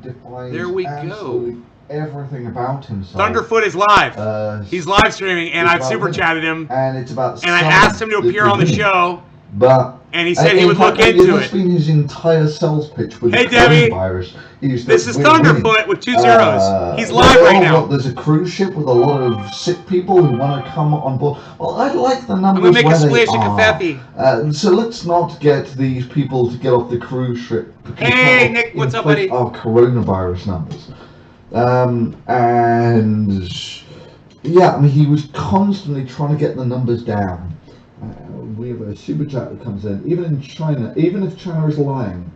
defies There we absolutely go. everything about himself. Thunderfoot is live. He's live streaming, and I've super chatted him. And it's about and I asked him to appear on the show. But and he said he would look into That's been his entire sales pitch with Hey, the Debbie. coronavirus. This is Thunderfoot with 2 zeros. He's live right now. There's a cruise ship with a lot of sick people who want to come on board. Well, I like the numbers. I'm gonna make a where splash of confetti. So let's not get these people to get off the cruise ship. Hey, Nick, what's up, buddy? Our coronavirus numbers. And yeah, I mean, he was constantly trying to get the numbers down. We have a super chat that comes in. Even in China, even if China is lying,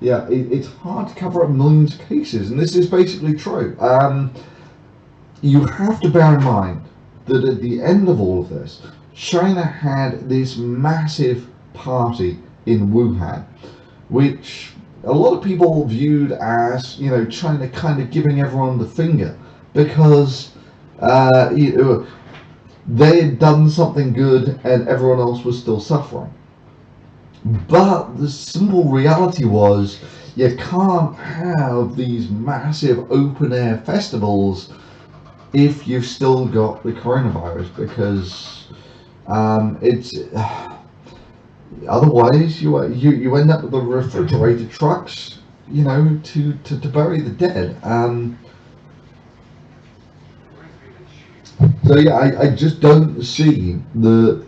yeah, it's hard to cover up millions of cases, and this is basically true. You have to bear in mind that at the end of all of this, China had this massive party in Wuhan, which a lot of people viewed as, you know, China kind of giving everyone the finger because they had done something good and everyone else was still suffering. But the simple reality was you can't have these massive open-air festivals if you've still got the coronavirus, because it's otherwise you end up with the refrigerated trucks, you know, to bury the dead. So yeah, I just don't see that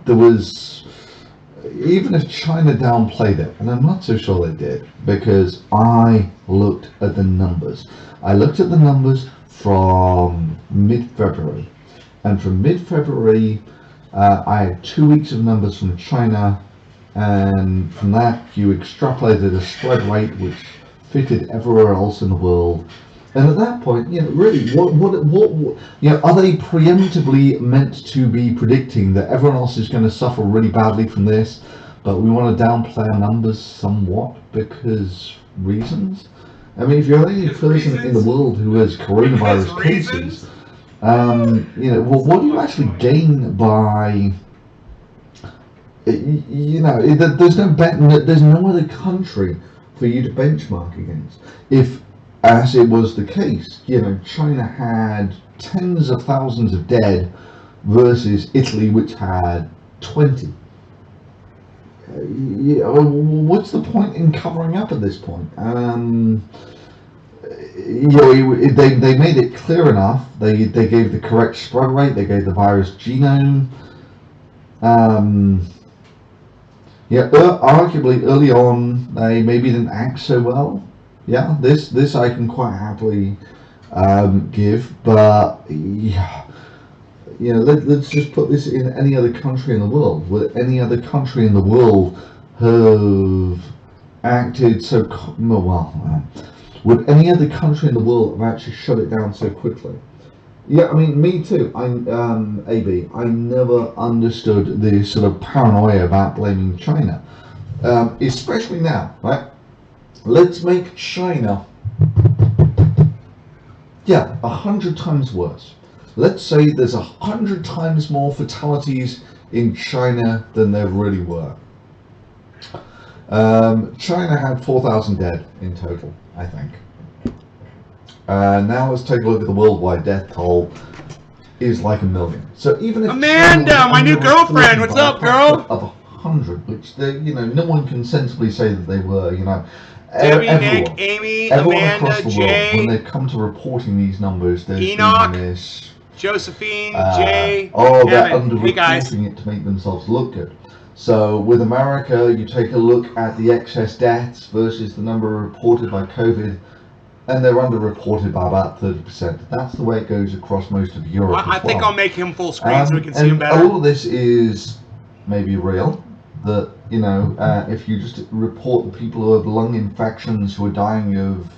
there was, even if China downplayed it, and I'm not so sure they did, because I looked at the numbers. I looked at the numbers from mid-February, and from mid-February I had 2 weeks of numbers from China, and from that you extrapolated a spread rate which fitted everywhere else in the world. And at that point, you know, really, what, you know, are they preemptively meant to be predicting that everyone else is going to suffer really badly from this, but we want to downplay our numbers somewhat because reasons? I mean, if you're the only person in the world who has coronavirus cases, you know, well, what do you actually gain by, you know, there's no other country for you to benchmark against. If, as it was the case, you know, China had tens of thousands of dead versus Italy, which had 20. You know, what's the point in covering up at this point? You know, they made it clear enough. They gave the correct spread rate. They gave the virus genome. Yeah, arguably early on they maybe didn't act so well. Yeah, this I can quite happily give, but yeah, you know, let's just put this in any other country in the world. Would any other country in the world have acted so well? Would any other country in the world have actually shut it down so quickly? Yeah, I mean, me too. I never understood the sort of paranoia about blaming China, especially now, right? Let's make China, yeah, 100 times worse. Let's say there's 100 times more fatalities in China than there really were. China had 4,000 dead in total, I think. Now let's take a look at the worldwide death toll. Is like 1 million. So even if Amanda, my new girlfriend, what's up, girl? Of 100, which they, you know, no one can sensibly say that they were, you know. Debbie, everyone, Nick, Amy, everyone Amanda, across the Jay, world, when they come to reporting these numbers, there's Enoch, been this, Josephine, Jay, they're Kevin. Hey guys. under-reporting it to make themselves look good. So with America, you take a look at the excess deaths versus the number reported by COVID, and they're under-reported by about 30%. That's the way it goes across most of Europe. I think I'll make him full screen so we can see him better. All of this is maybe real. That, you know, if you just report the people who have lung infections who are dying of,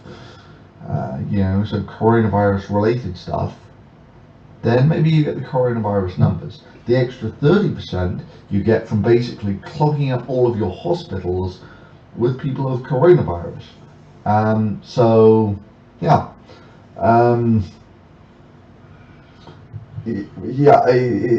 you know, so coronavirus-related stuff, then maybe you get the coronavirus numbers. The extra 30% you get from basically clogging up all of your hospitals with people who have coronavirus. So, yeah. Yeah,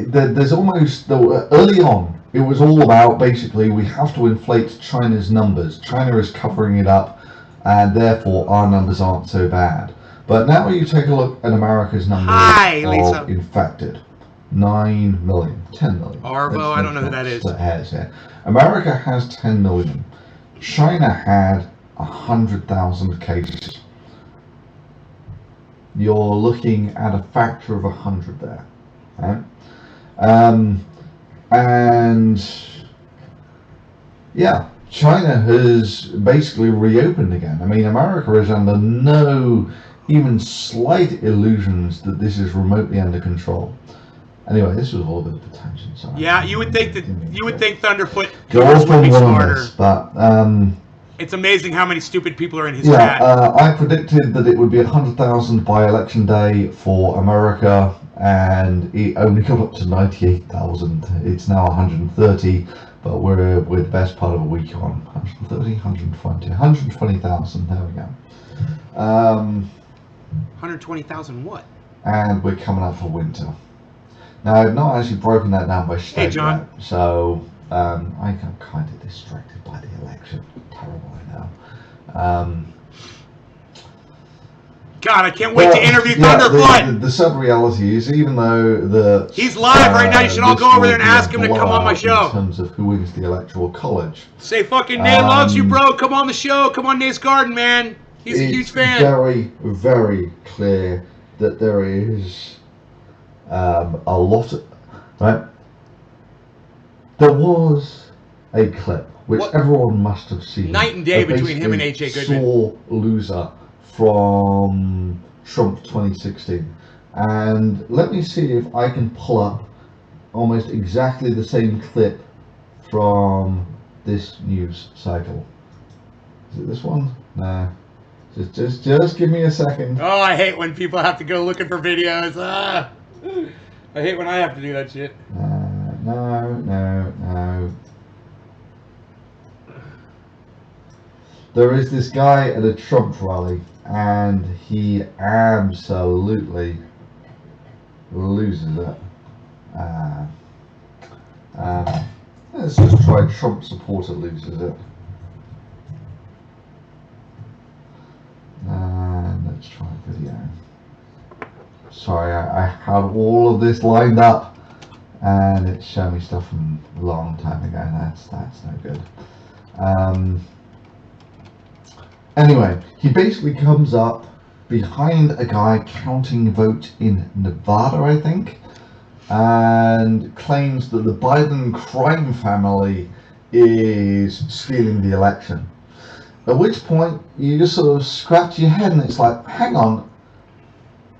there's almost, early on it was all about basically we have to inflate China's numbers. China is covering it up, and therefore our numbers aren't so bad. But now you take a look at America's numbers of infected. 9 million, 10 million. Arvo, I don't know who that is. America has 10 million. China had 100,000 cases. You're looking at a factor of 100 there. Right? And yeah, China has basically reopened again. I mean, America is under no even slight illusions that this is remotely under control. Anyway, this was all a bit of a tangent. Sorry. Yeah, you would think Thunderfoot would be smarter. But it's amazing how many stupid people are in his chat. I predicted that it would be 100,000 by election day for America, and it only got up to 98,000. It's now 130, but we're the best part of a week on 130, 120, 120,000. There we go. 120,000 what? And we're coming up for winter. Now, I've not actually broken that down by state yet, so I got kind of distracted by the election. Terrible, I know. God, I can't wait to interview Thunderfoot. The sad reality is, even though he's live right now, you should all go over there and ask him to come on my show. In terms of who wins the electoral college, say fucking Nate loves you, bro. Come on the show. Come on Nate's Garden, man. He's a huge fan. It's very, very clear that there is a lot of, right? There was a clip which everyone must have seen. Night and day between him and AJ Goodman. Sore loser from Trump 2016, and let me see if I can pull up almost exactly the same clip from this news cycle. Is it this one? Nah. Just give me a second. Oh, I hate when people have to go looking for videos. I hate when I have to do that shit. No. There is this guy at a Trump rally, and he absolutely loses it. Let's just try Trump supporter loses it. Let's try video. Sorry, I had all of this lined up, and it's showing me stuff from a long time ago. That's no good. Anyway, he basically comes up behind a guy counting votes in Nevada, I think, and claims that the Biden crime family is stealing the election. At which point, you just sort of scratch your head and it's like, hang on,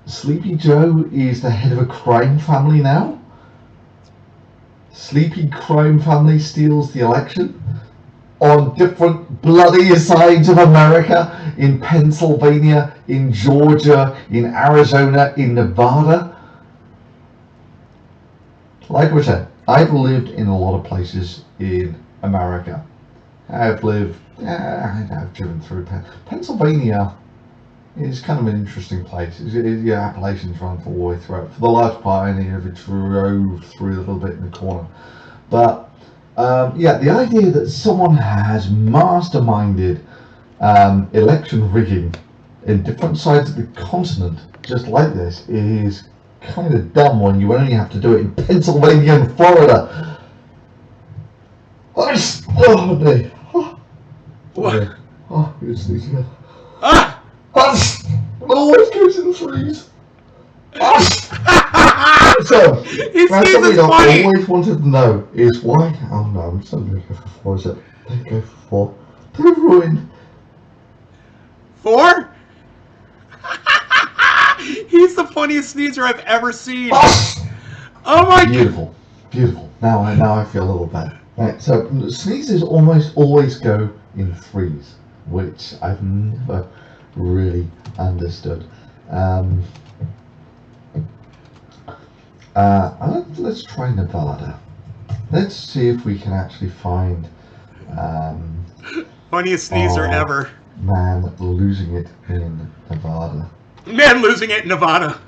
Sleepy Joe is the head of a crime family now? Sleepy crime family steals the election? On different bloody sides of America, in Pennsylvania, in Georgia, in Arizona, in Nevada. Like I said, I've lived in a lot of places in America. I've driven through Pennsylvania. Is kind of an interesting place. The Appalachians run all the way through. For the large part, I only ever drove through a little bit in the corner. But yeah, the idea that someone has masterminded election rigging in different sides of the continent just like this is kind of dumb when you only have to do it in Pennsylvania and Florida. Oh, no. What? Oh, it's sneezing. Ah! It always goes in threes. So, He's something funny. I always wanted to know is why. Oh no, I'm still going to go for 4. Is it? Don't go for 4. They're ruined. 4? He's the funniest sneezer I've ever seen. Oh my god. Beautiful, beautiful. Now I feel a little better. Right, so sneezes almost always go in threes, which I've never really understood. Let's try Nevada. Let's see if we can actually find funniest sneezer ever. Man losing it in Nevada. Man losing it in Nevada.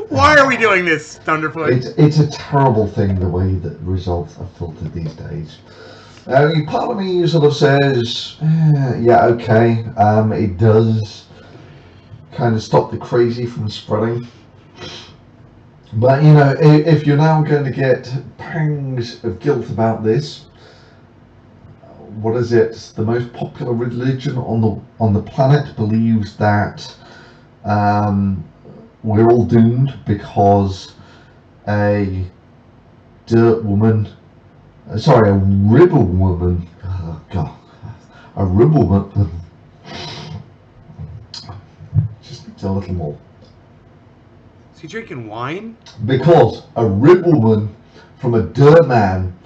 Why are we doing this, Thunderfoot? It's a terrible thing the way that results are filtered these days. Part of me sort of says, yeah, okay, it does kind of stop the crazy from spreading. But, you know, if you're now going to get pangs of guilt about this, what is it? The most popular religion on the planet believes that we're all doomed because a ribble woman, oh God, a ribble woman, just needs a little more. Is he drinking wine? Because a ribble woman from a dirt man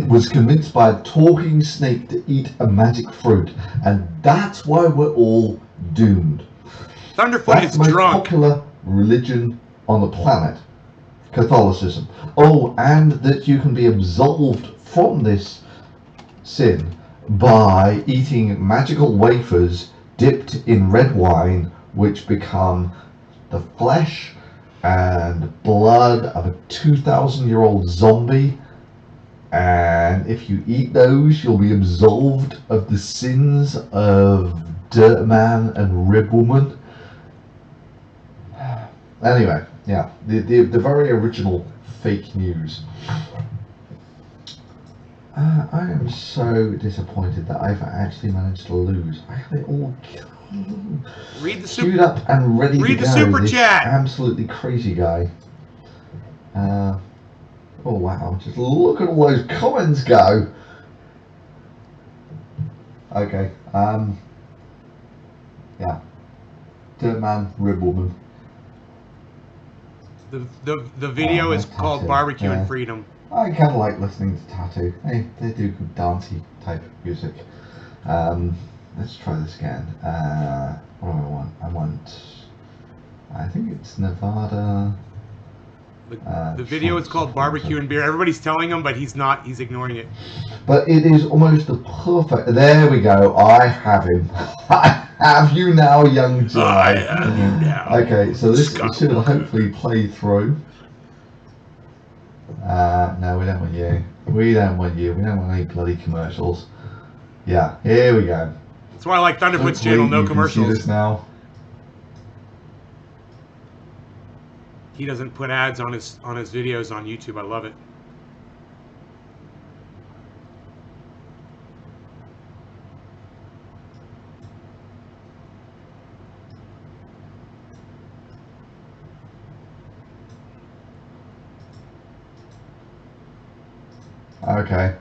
was convinced by a talking snake to eat a magic fruit, and that's why we're all doomed. Thunderfoot is the most drunk. Popular religion on the planet, Catholicism. Oh, and that you can be absolved from this sin by eating magical wafers dipped in red wine, which become the flesh and blood of a 2,000-year-old zombie. And if you eat those, you'll be absolved of the sins of Dirt Man and Rib Woman. Anyway, yeah, the very original fake news. I am so disappointed that I've actually managed to lose. I had it all queued up and ready to go. Read the super chat. Absolutely crazy guy. Oh wow! Just look at all those comments go. Okay. Yeah. Dirt Man, Rib Woman. The video is called Barbecue and Freedom. I kind of like listening to Tattoo. They do good dancey type music. Let's try this again. What do I want? I think it's Nevada. The video is called Barbecue and Beer. Everybody's telling him, but he's not. He's ignoring it. But it is almost the perfect. There we go. I have him. I have you now, young Joe. I have you now. Okay, so this should hopefully play through. No, we don't want you. We don't want you. We don't want any bloody commercials. Yeah, here we go. That's why I like Thunderfoot's channel. No commercials. See this now. He doesn't put ads on his videos on YouTube. I love it. Okay.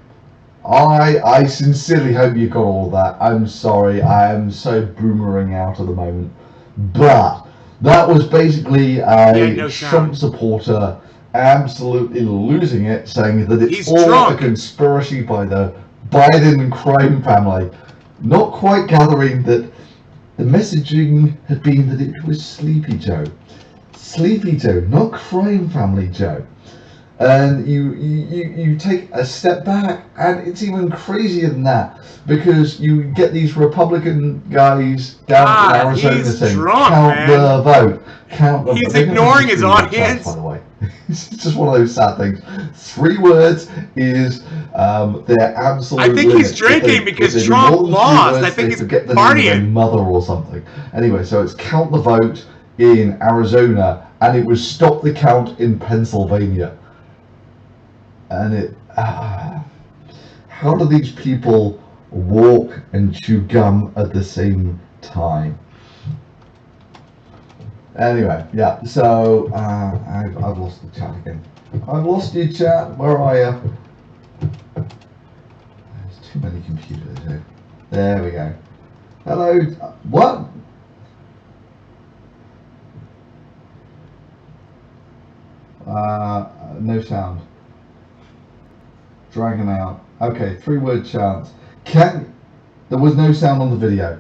I sincerely hope you got all of that. I'm sorry, I am so boomerang out at the moment. But that was basically a Trump supporter absolutely losing it, saying that it's all a conspiracy by the Biden crime family. Not quite gathering that the messaging had been that it was Sleepy Joe. Sleepy Joe, not crime family Joe. And you take a step back, and it's even crazier than that, because you get these Republican guys down in Arizona saying, "Count the vote, count the vote." He's ignoring his audience. By the way, it's just one of those sad things. 3 words is they're absolute. I think he's drinking because Trump lost. I think he's partying. Mother or something. Anyway, so it's count the vote in Arizona, and it was stop the count in Pennsylvania. And it, how do these people walk and chew gum at the same time? Anyway, yeah, so I've lost the chat again. I've lost you, chat. Where are you? There's too many computers here. There we go. Hello. What? No sound. Dragging out. Okay, 3-word chance. There was no sound on the video.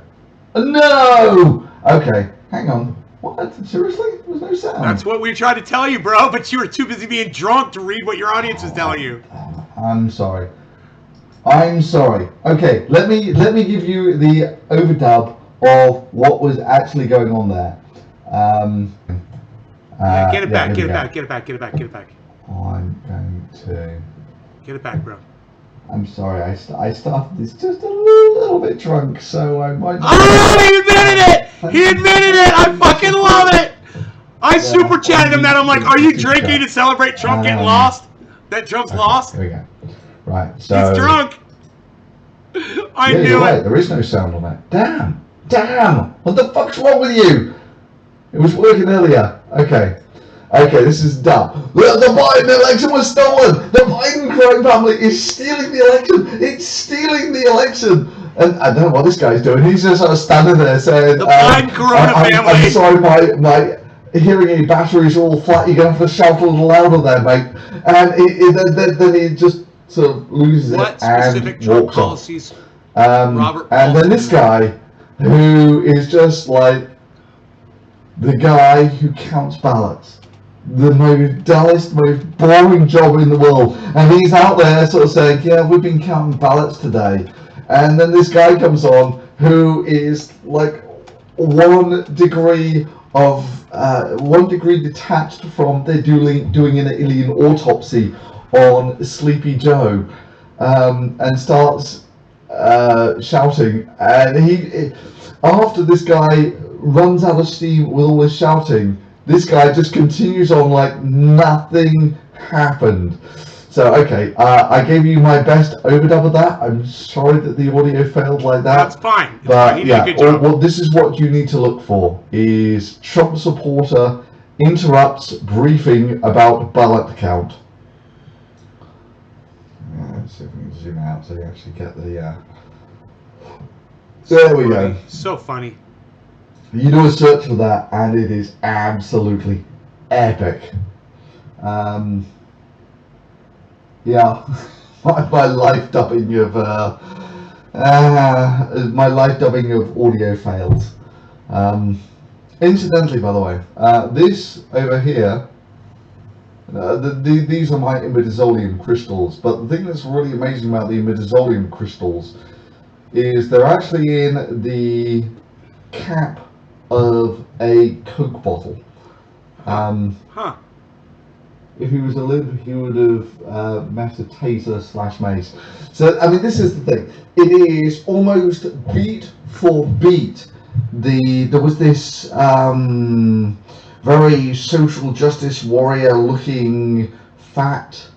No! Okay, hang on. What? Seriously? There was no sound? That's what we tried to tell you, bro, but you were too busy being drunk to read what your audience was telling you. I'm sorry. I'm sorry. Okay, let me give you the overdub of what was actually going on there. Yeah, get it back, here get we it go. back, get it back, get it back, get it back. I'm going to. Get it back, bro. I'm sorry, I started this just a little bit drunk, so I might. Oh, he admitted it! He admitted it! I fucking love it! I super chatted him that. I'm like, are you drinking to celebrate Trump getting lost? That Trump's lost? Here we go. Right, so. He's drunk! I Yeah, knew you're it! right, there is no sound on that. Damn! What the fuck's wrong with you? It was working earlier. Okay, this is dumb. The Biden election was stolen! The Biden crime family is stealing the election! It's stealing the election! And I don't know what this guy's doing. He's just sort of standing there saying, The Biden Corona family. I'm sorry, my hearing aid batteries are all flat. You're going to have to shout a little louder there, mate. And then he just sort of loses What it specific and Trump walks off. policies? And then this guy, who is just like the guy who counts ballots, the most dullest, most boring job in the world, and he's out there sort of saying, yeah, we've been counting ballots today. And then this guy comes on who is like 1 degree detached from they're doing an alien autopsy on Sleepy Joe, and starts shouting. And after this guy runs out of steam with all his shouting, this guy just continues on like nothing happened. So, okay, I gave you my best overdub of that. I'm sorry that the audio failed like that. That's fine. It's But fine. He did a yeah, good job. well, this is what you need to look for, is Trump supporter interrupts briefing about ballot count. Let's see if we can zoom out so you actually get the... There we go. So funny. You do a search for that, and it is absolutely epic. Yeah, my live dubbing of audio fails. Incidentally, by the way, this over here, these are my imidazolium crystals. But the thing that's really amazing about the imidazolium crystals is they're actually in the cap of a Coke bottle. If he was a lib, he would have met a taser / mace. So, I mean, this is the thing. It is almost beat for beat. There was this very social justice warrior looking fat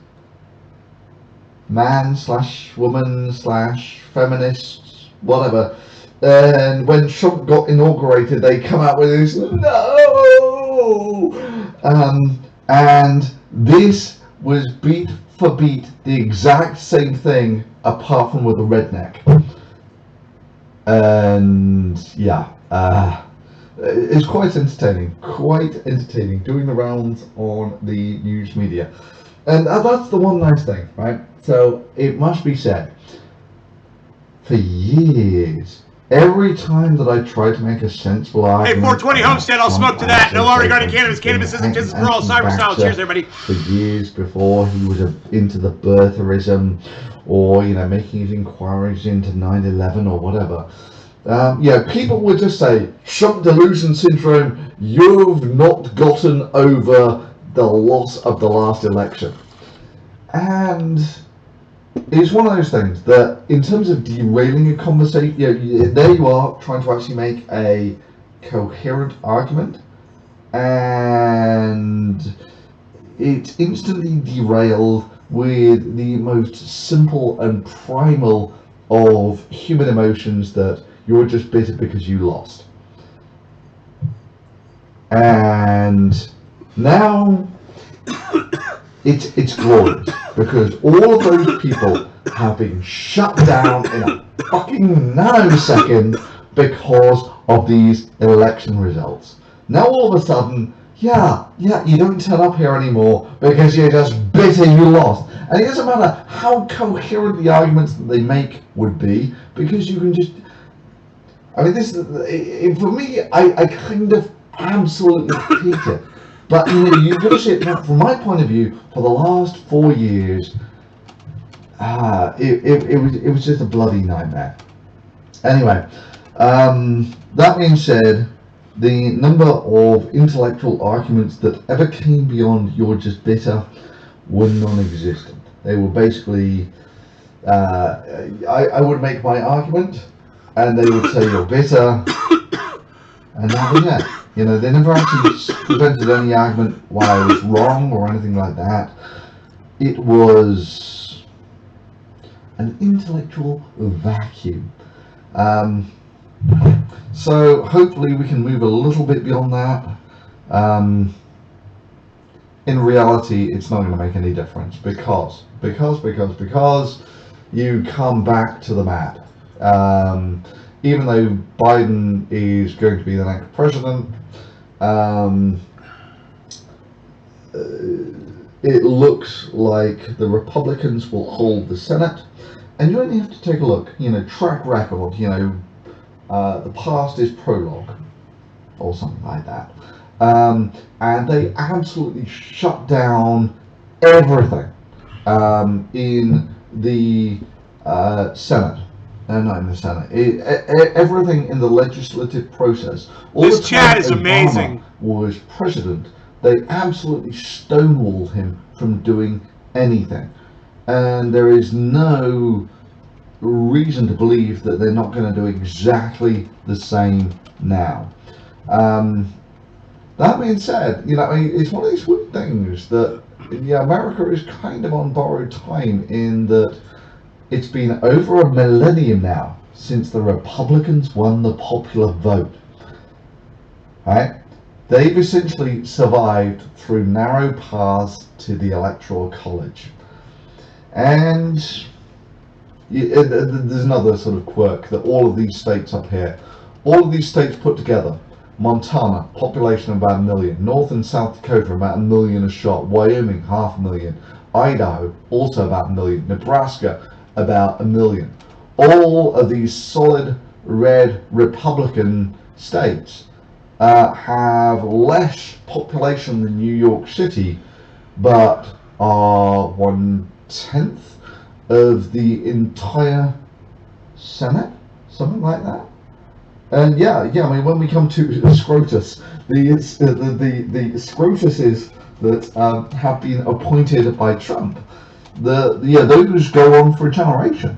man / woman / feminist, whatever. And when Trump got inaugurated, they come out with this, no! And this was beat for beat the exact same thing, apart from with a redneck. And yeah, it's quite entertaining, doing the rounds on the news media. And that's the one nice thing, right? So it must be said, for years, every time that I try to make a sensible argument... Hey, 420 Homestead, I'll smoke to that. No law regarding cannabis. Cannabis isn't just for all. Cyber style. Cheers, everybody. For years before he was into the birtherism, or, you know, making his inquiries into 9/11 or whatever. Yeah, people would just say, Trump delusion syndrome, you've not gotten over the loss of the last election. And it's one of those things that, in terms of derailing a conversation, there you are trying to actually make a coherent argument, and it's instantly derailed with the most simple and primal of human emotions, that you're just bitter because you lost. And now it's glorious, because all of those people have been shut down in a fucking nanosecond because of these election results. Now all of a sudden, yeah, you don't turn up here anymore because you're just bitter you lost. And it doesn't matter how coherent the arguments that they make would be, because you can just... I mean, this for me, I kind of absolutely hate it. But, you know, you've got to see it from my point of view. For the last 4 years, it was just a bloody nightmare. Anyway, that being said, the number of intellectual arguments that ever came beyond "you're just bitter" were non-existent. They were basically, I would make my argument, and they would say "you're bitter," and that was it. You know, they never actually presented any argument why I was wrong or anything like that. It was an intellectual vacuum. So hopefully we can move a little bit beyond that. In reality, it's not going to make any difference because you come back to the mat. Even though Biden is going to be the next president, it looks like the Republicans will hold the Senate. And you only have to take a look, track record, the past is prologue or something like that. And they absolutely shut down everything in the Senate. Not in the Senate. Everything in the legislative process. All This the chat time is Obama amazing. was president, they absolutely stonewalled him from doing anything. And there is no reason to believe that they're not going to do exactly the same now. That being said, it's one of these weird things that America is kind of on borrowed time in that it's been over a millennium now since the Republicans won the popular vote. Right? They've essentially survived through narrow paths to the Electoral College. And there's another sort of quirk that all of these states up here, all of these states put together, Montana, population of about 1 million, North and South Dakota about 1 million a shot, Wyoming 500,000, Idaho also about 1 million, Nebraska about 1 million. All of these solid red Republican states have less population than New York City, but are 1/10 of the entire Senate, something like that. And when we come to SCOTUS, the SCOTUSes that have been appointed by Trump, those go on for a generation.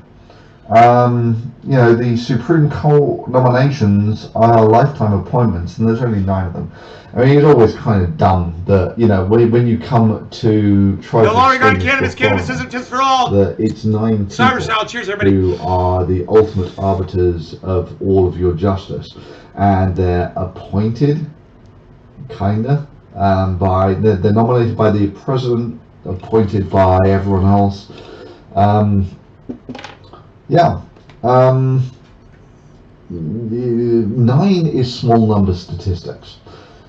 The Supreme Court nominations are lifetime appointments, and there's only 9 of them. I mean, it's always kind of dumb that, when you come to try No longer got to cannabis. Cannabis isn't just for all. that it's 9 Cyber people Salad. Cheers, everybody. who are the ultimate arbiters of all of your justice, and they're appointed, kinda, they're nominated by the president, appointed by everyone else. 9 is small number statistics.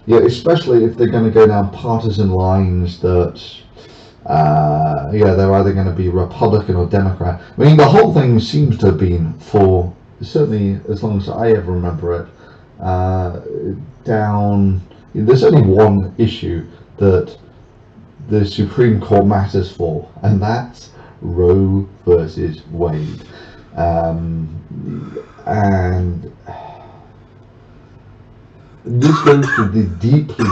Especially if they're going to go down partisan lines that, they're either going to be Republican or Democrat. I mean, the whole thing seems to have been for, certainly as long as I ever remember it, there's only one issue that the Supreme Court matters for, and that's Roe versus Wade. And this goes to the deeply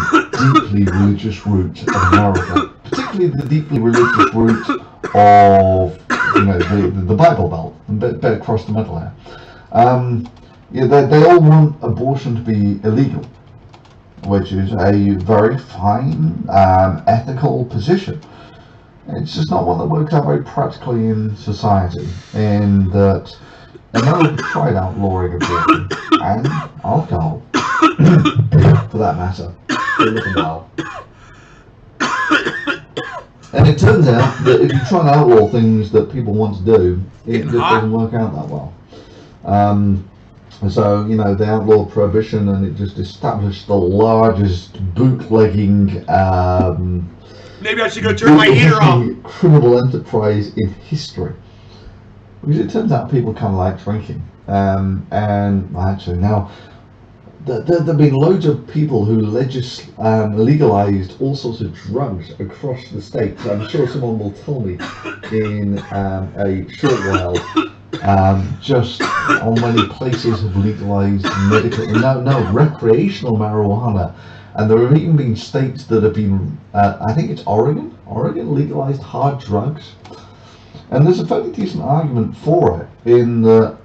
religious roots of America, particularly the deeply religious roots of the Bible Belt, a bit across the middle here. They all want abortion to be illegal, which is a very fine ethical position. It's just not one that works out very practically in society, in that America tried outlawing abortion and alcohol, for that matter, for a little while. And it turns out that if you try and outlaw things that people want to do, it just doesn't work out that well. So, they outlawed prohibition, and it just established the largest bootlegging Maybe I should go turn my heater off. criminal enterprise in history. Because it turns out people kind of like drinking. And actually now, there have been loads of people who legalized all sorts of drugs across the states. I'm sure someone will tell me in a short while Just how many places have legalized recreational marijuana, and there have even been states that have been, I think it's Oregon. Oregon legalized hard drugs, and there's a fairly decent argument for it. In the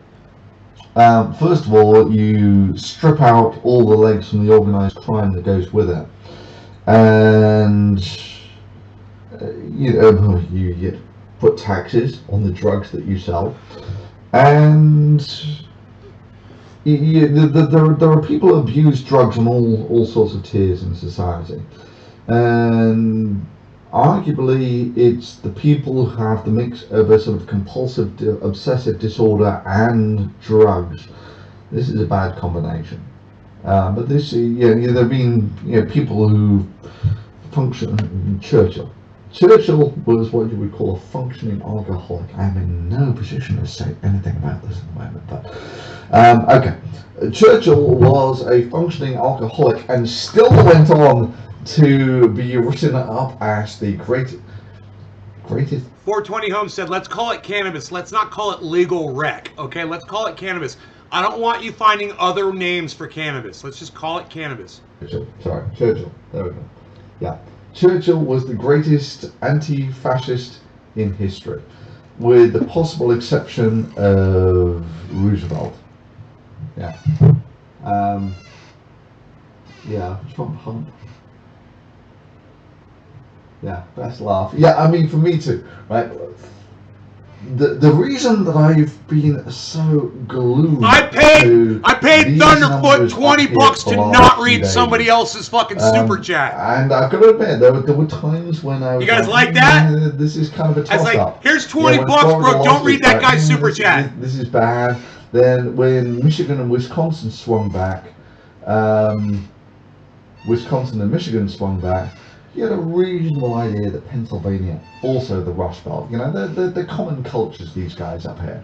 first of all, you strip out all the legs from the organized crime that goes with it, and you put taxes on the drugs that you sell, and there are people who abuse drugs on all sorts of tiers in society, and arguably it's the people who have the mix of a sort of compulsive obsessive disorder and drugs. This is a bad combination. But this, there have been people who function. Churchill was what you would call a functioning alcoholic. I am in no position to say anything about this at the moment, but okay. Churchill was a functioning alcoholic and still went on to be written up as the greatest. 420 Homestead, let's call it cannabis. Let's not call it legal rec, okay? Let's call it cannabis. I don't want you finding other names for cannabis. Let's just call it cannabis. Churchill. There we go. Yeah. Churchill was the greatest anti-fascist in history, with the possible exception of Roosevelt. Yeah. Trump hump. Yeah, best laugh. Yeah, I mean, for me too, right? The reason that I've been so glued I paid Thunderfoot $20 to not read somebody else's fucking super chat. And I've got to admit, there were times when I was you guys like that? This is kind of a toss up. Here's $20, bro. Don't read that guy's super chat. This is bad. Then when Michigan and Wisconsin swung back, Wisconsin and Michigan swung back, you had a reasonable idea that Pennsylvania, also the Rust Belt, they're common cultures, these guys up here.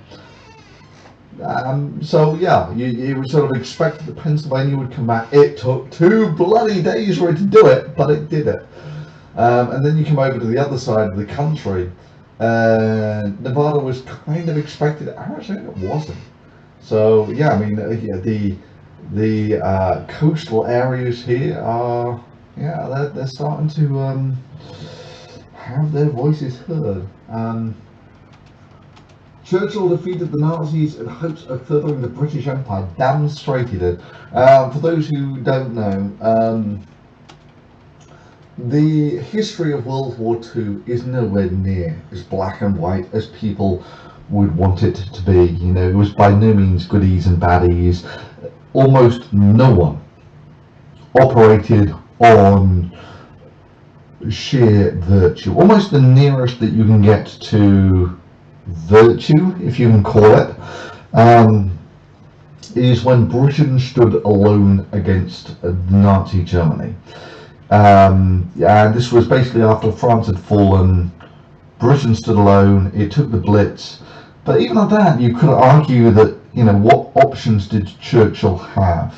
So yeah, you would sort of expect that Pennsylvania would come back. It took 2 bloody days for it to do it, but it did it. And then you come over to the other side of the country, Nevada was kind of expected. Actually, it wasn't. So yeah, I mean, the coastal areas here are. Yeah, they're starting to have their voices heard. Churchill defeated the Nazis in hopes of furthering the British Empire. Damn straight he did. For those who don't know, the history of World War II is nowhere near as black and white as people would want it to be. It was by no means goodies and baddies. Almost no one operated on sheer virtue. Almost the nearest that you can get to virtue, if you can call it, is when Britain stood alone against Nazi Germany. And this was basically after France had fallen. Britain stood alone. It took the Blitz. But even at that, you could argue that, what options did Churchill have?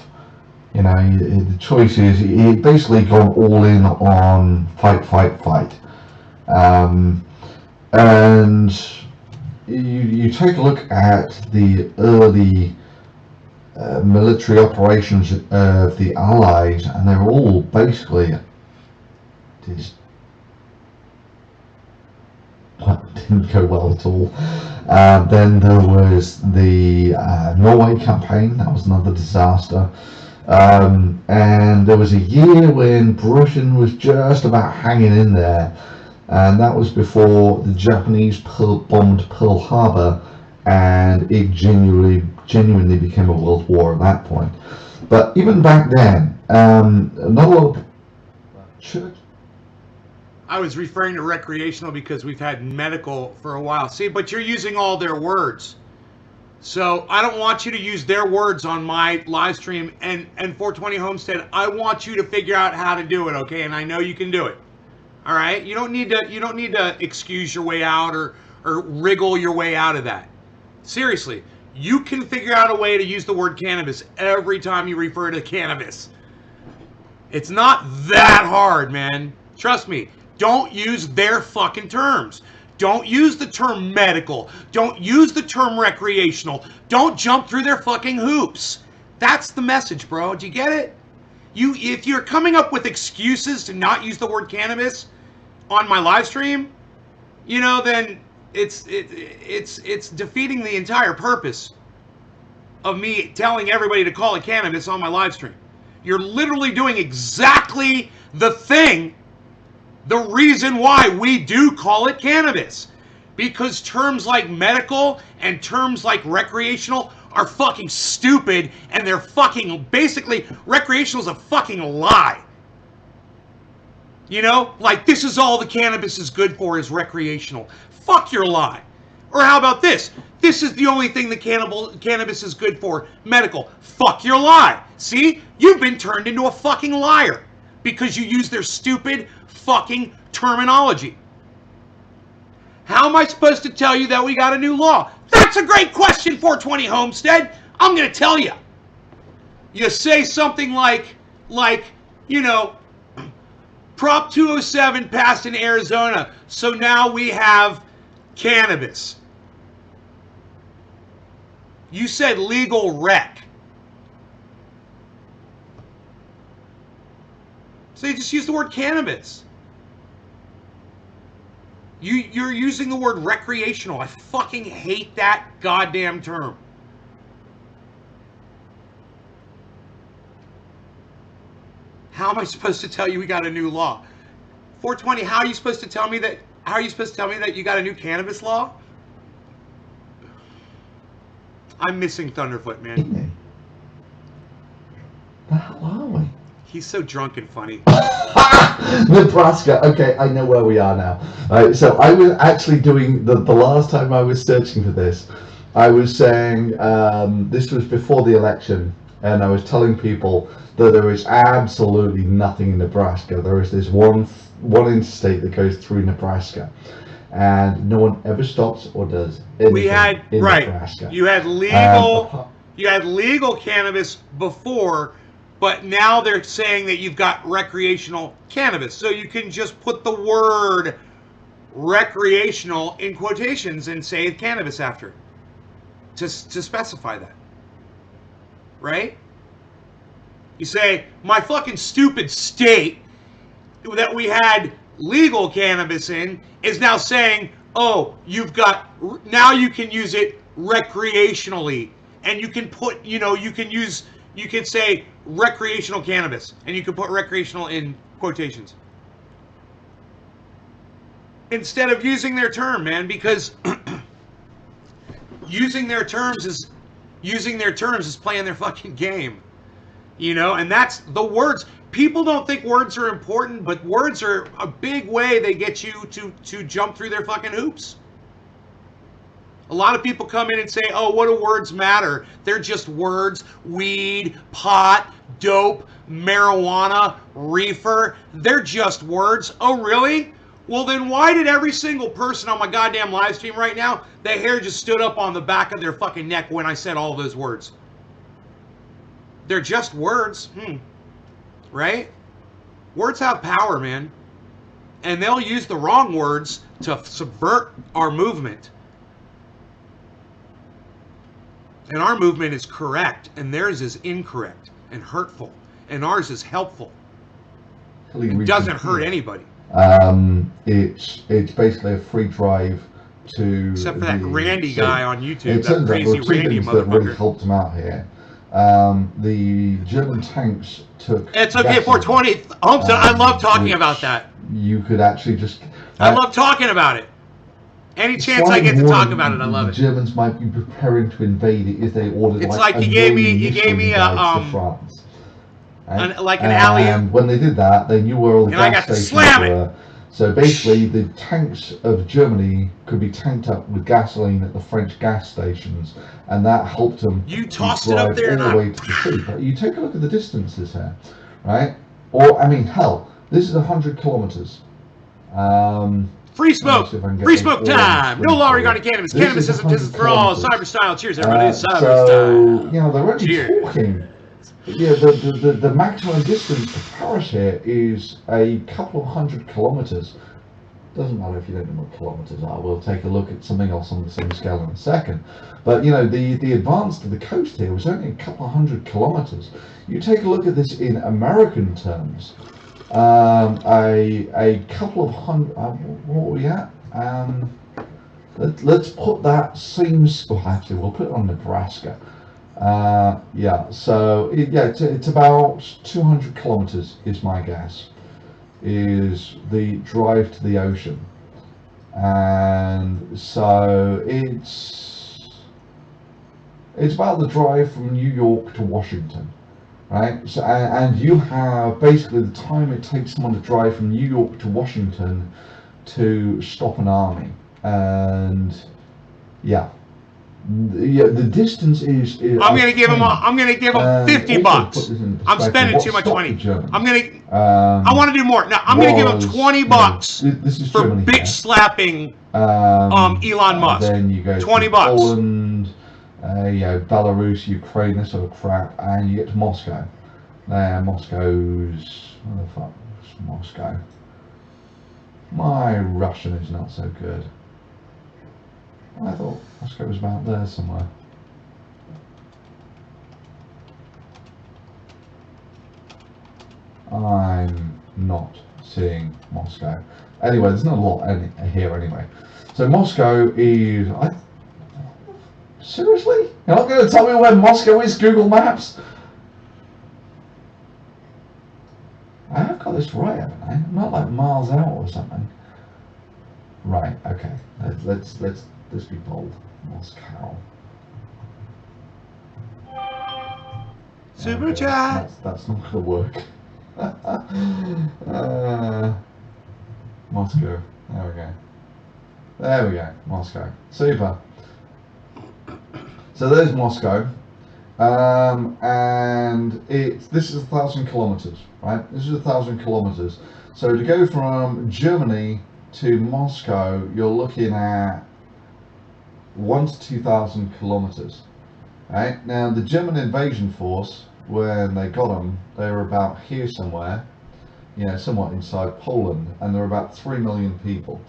The choice is he basically gone all in on fight. And you take a look at the early military operations of the Allies, and they were all basically didn't go well at all. Then there was the Norway campaign. That was another disaster. And there was a year when Britain was just about hanging in there, and that was before the Japanese bombed Pearl Harbor, and it genuinely became a world war at that point. But even back then, not a lot of church. I was referring to recreational because we've had medical for a while. See, but you're using all their words. So I don't want you to use their words on my live stream, and 420 Homestead. I want you to figure out how to do it, okay? And I know you can do it. All right? You don't need to excuse your way out or wriggle your way out of that. Seriously, you can figure out a way to use the word cannabis every time you refer to cannabis. It's not that hard, man. Trust me. Don't use their fucking terms. Don't use the term medical. Don't use the term recreational. Don't jump through their fucking hoops. That's the message, bro. Do you get it? If you're coming up with excuses to not use the word cannabis on my live stream, then it's defeating the entire purpose of me telling everybody to call it cannabis on my live stream. You're literally doing exactly the reason why we do call it cannabis. Because terms like medical and terms like recreational are fucking stupid, and they're fucking, basically, recreational is a fucking lie. Like, this is all the cannabis is good for is recreational. Fuck your lie. Or how about this? This is the only thing that cannabis is good for, medical. Fuck your lie. See? You've been turned into a fucking liar because you use their stupid fucking terminology. How am I supposed to tell you that we got a new law? That's a great question, 420 Homestead. I'm going to tell you. You say something like, Prop 207 passed in Arizona, so now we have cannabis. You said legal rec. So you just use the word cannabis. You're using the word recreational. I fucking hate that goddamn term. How am I supposed to tell you we got a new law? 420, how are you supposed to tell me that? How are you supposed to tell me that you got a new cannabis law? I'm missing Thunderfoot, man. The hell are we? He's so drunk and funny. Nebraska. Okay, I know where we are now. So I was actually doing the last time I was searching for this. I was saying this was before the election, and I was telling people that there is absolutely nothing in Nebraska. There is this one interstate that goes through Nebraska, and no one ever stops or does anything in Nebraska. You had legal cannabis before, but now they're saying that you've got recreational cannabis. So you can just put the word recreational in quotations and say cannabis after to specify that. Right? You say, my fucking stupid state that we had legal cannabis in is now saying, oh, now you can use it recreationally. And you can put, you can say recreational cannabis. And you can put recreational in quotations. Instead of using their term, man, because using their terms is playing their fucking game. And that's the words. People don't think words are important, but words are a big way they get you to jump through their fucking hoops. A lot of people come in and say, oh, what do words matter? They're just words. Weed, pot, dope, marijuana, reefer. They're just words. Oh, really? Well, then why did every single person on my goddamn live stream right now, their hair just stood up on the back of their fucking neck when I said all those words? They're just words. Right? Words have power, man. And they'll use the wrong words to subvert our movement. And our movement is correct, and theirs is incorrect and hurtful, and ours is helpful. It doesn't hurt anybody. It's basically a free drive to. Except for that Randy guy on YouTube, that crazy Randy motherfucker. That really helped him out here. The German tanks took. It's okay, 420. Homestead, I love talking about that. You could actually just. I love talking about it. Any chance I get to talk about it, I love it. The Germans might be preparing to invade it if they ordered. It's like you gave me a France. Like an alley. And when they did that, they knew where all the gas stations were. It. So basically, the tanks of Germany could be tanked up with gasoline at the French gas stations, and that helped them. You tossed it up there all the way to the sea. But you take a look at the distances here, right? Or I mean, hell, this is 100 kilometers. Free smoke! Free smoke time! No law regarding cannabis. Cannabis isn't business for all. Cyber style. Cheers, everybody. Cyber style. They're only talking. Yeah, the maximum distance to Paris here is a couple of 100 kilometers. doesn't matter if you don't know what kilometers are. We'll take a look at something else on the same scale in a second. But you know, the advance to the coast here was only a couple of 100 kilometers. You take a look at this in American terms. A couple of hundred. What are we at? Let's put that same. Well, actually, we'll put it on Nebraska. Yeah. So it's about 200 kilometers is my guess. Is the drive to the ocean, and so it's about the drive from New York to Washington, right? So and you have basically the time it takes someone to drive from New York to Washington to stop an army, and yeah. Yeah, the distance is. I'm gonna give him. I'm gonna give him $50. I'm spending too much money. I'm gonna. I want to do more. Now I'm gonna give him $20 this is for Germany, bitch slapping Elon Musk. Then you go $20. Poland, Belarus, Ukraine, this sort of crap, and you get to Moscow. There, Moscow's. Where the fuck is Moscow? My Russian is not so good. I thought Moscow was about there somewhere. I'm not seeing Moscow. Anyway, there's not a lot here anyway. So Moscow is... Seriously? You're not going to tell me where Moscow is, Google Maps? I have got this right, haven't I? I'm not like miles out or something. Right, okay. Let's be bold. Moscow. Super chat. That's not gonna work. Moscow. There we go. There we go. Moscow. Super. So there's Moscow. And this is 1,000 kilometers, right? This is 1,000 kilometers. So to go from Germany to Moscow, you're looking at 1,000 to 2,000 kilometers. Right now, the German invasion force, when they got them, they were about here somewhere, somewhat inside Poland, and there were about 3 million people.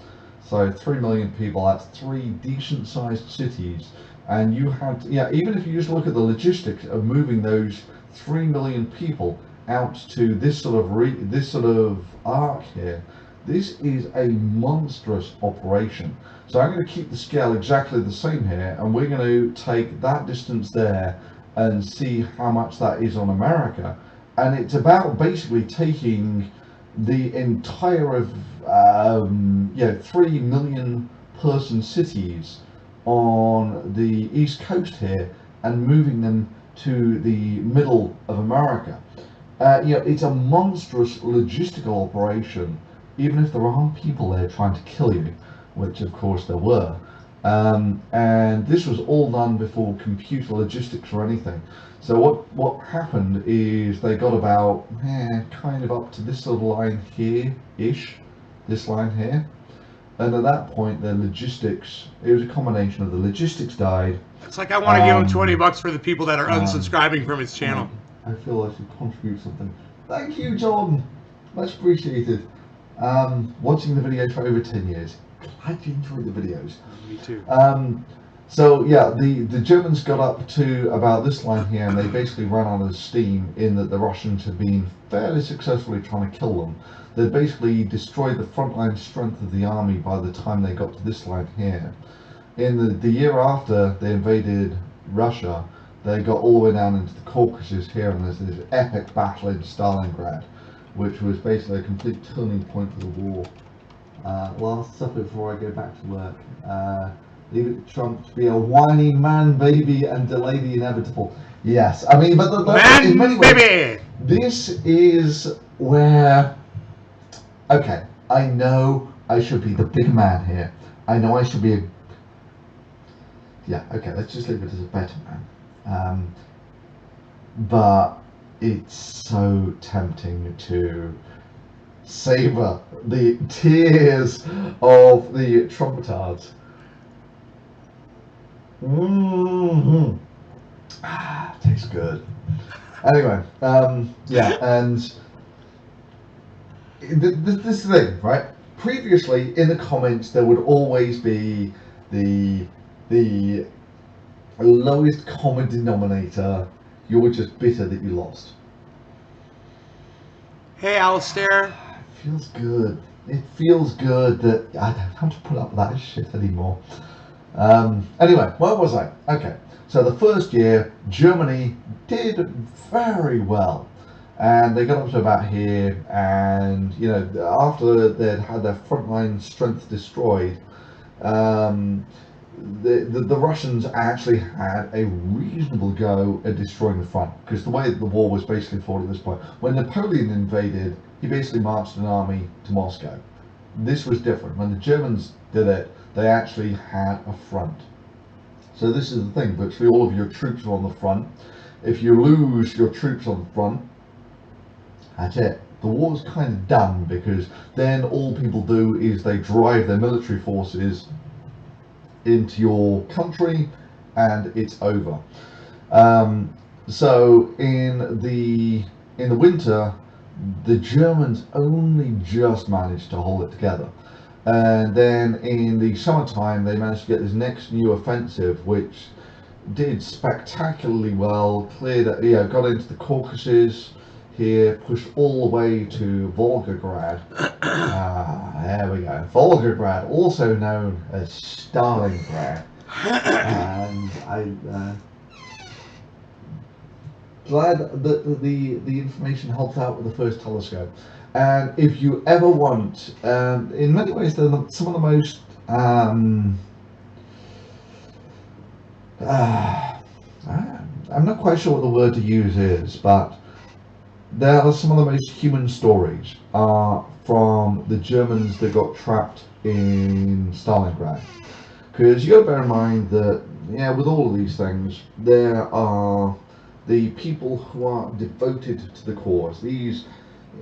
So 3 million people, that's 3 decent-sized cities, and you had to, even if you just look at the logistics of moving those 3 million people out to this sort of arc here. This is a monstrous operation. So I'm going to keep the scale exactly the same here, and we're going to take that distance there and see how much that is on America. And it's about basically taking the entire of 3 million person cities on the east coast here and moving them to the middle of America. It's a monstrous logistical operation, even if there are people there trying to kill you, which of course there were. And this was all done before computer logistics or anything. So what happened is they got about kind of up to this sort of line here-ish, this line here. And at that point, the logistics, it was a combination of the logistics died. It's like I want to give him $20 for the people that are unsubscribing from his channel. I feel I should contribute something. Thank you, John. Much appreciated. Watching the videos for over 10 years. Glad you enjoy the videos. Me too. So yeah, the Germans got up to about this line here, and they basically ran out of steam in that the Russians had been fairly successfully trying to kill them. They basically destroyed the frontline strength of the army by the time they got to this line here. In the year after they invaded Russia, they got all the way down into the Caucasus here, and there's this epic battle in Stalingrad, which was basically a complete turning point for the war. Last supper before I go back to work. Leave it to Trump to be a whiny man baby and delay the inevitable. Yes, I mean, but in many ways, this is where. Okay, I know I should be the big man here. I know I should be a. Yeah, okay, let's just leave it as a better man. But it's so tempting to savor the tears of the Trumpetards. Tastes good. Anyway, and this thing, right? previously in the comments there would always be the lowest common denominator. You're just bitter that you lost. Hey, Alistair. It feels good. It feels good that I don't have to put up with that shit anymore. Anyway, where was I? Okay, so the first year, Germany did very well. And they got up to about here, and you know, after they'd had their frontline strength destroyed, um, the Russians actually had a reasonable go at destroying the front, because the way the war was basically fought at this point, when Napoleon invaded, he basically marched an army to Moscow. This was different. When the Germans did it, they actually had a front. So this is the thing, virtually all of your troops are on the front. If you lose your troops on the front, that's it. The war's kind of done, because then all people do is they drive their military forces into your country and it's over. So in the winter, the Germans only just managed to hold it together. And then in the summertime, they managed to get this next new offensive, which did spectacularly well. Cleared, got into the Caucasus here, pushed all the way to Volgograd. There we go. Volgograd, also known as Stalingrad. And I'm glad that the information helped out with the first telescope. And if you ever want, in many ways, they're some of the most I'm not quite sure what the word to use is, but there are some of the most human stories from the Germans that got trapped in Stalingrad. Because you got to bear in mind that, with all of these things, there are the people who are devoted to the cause. These,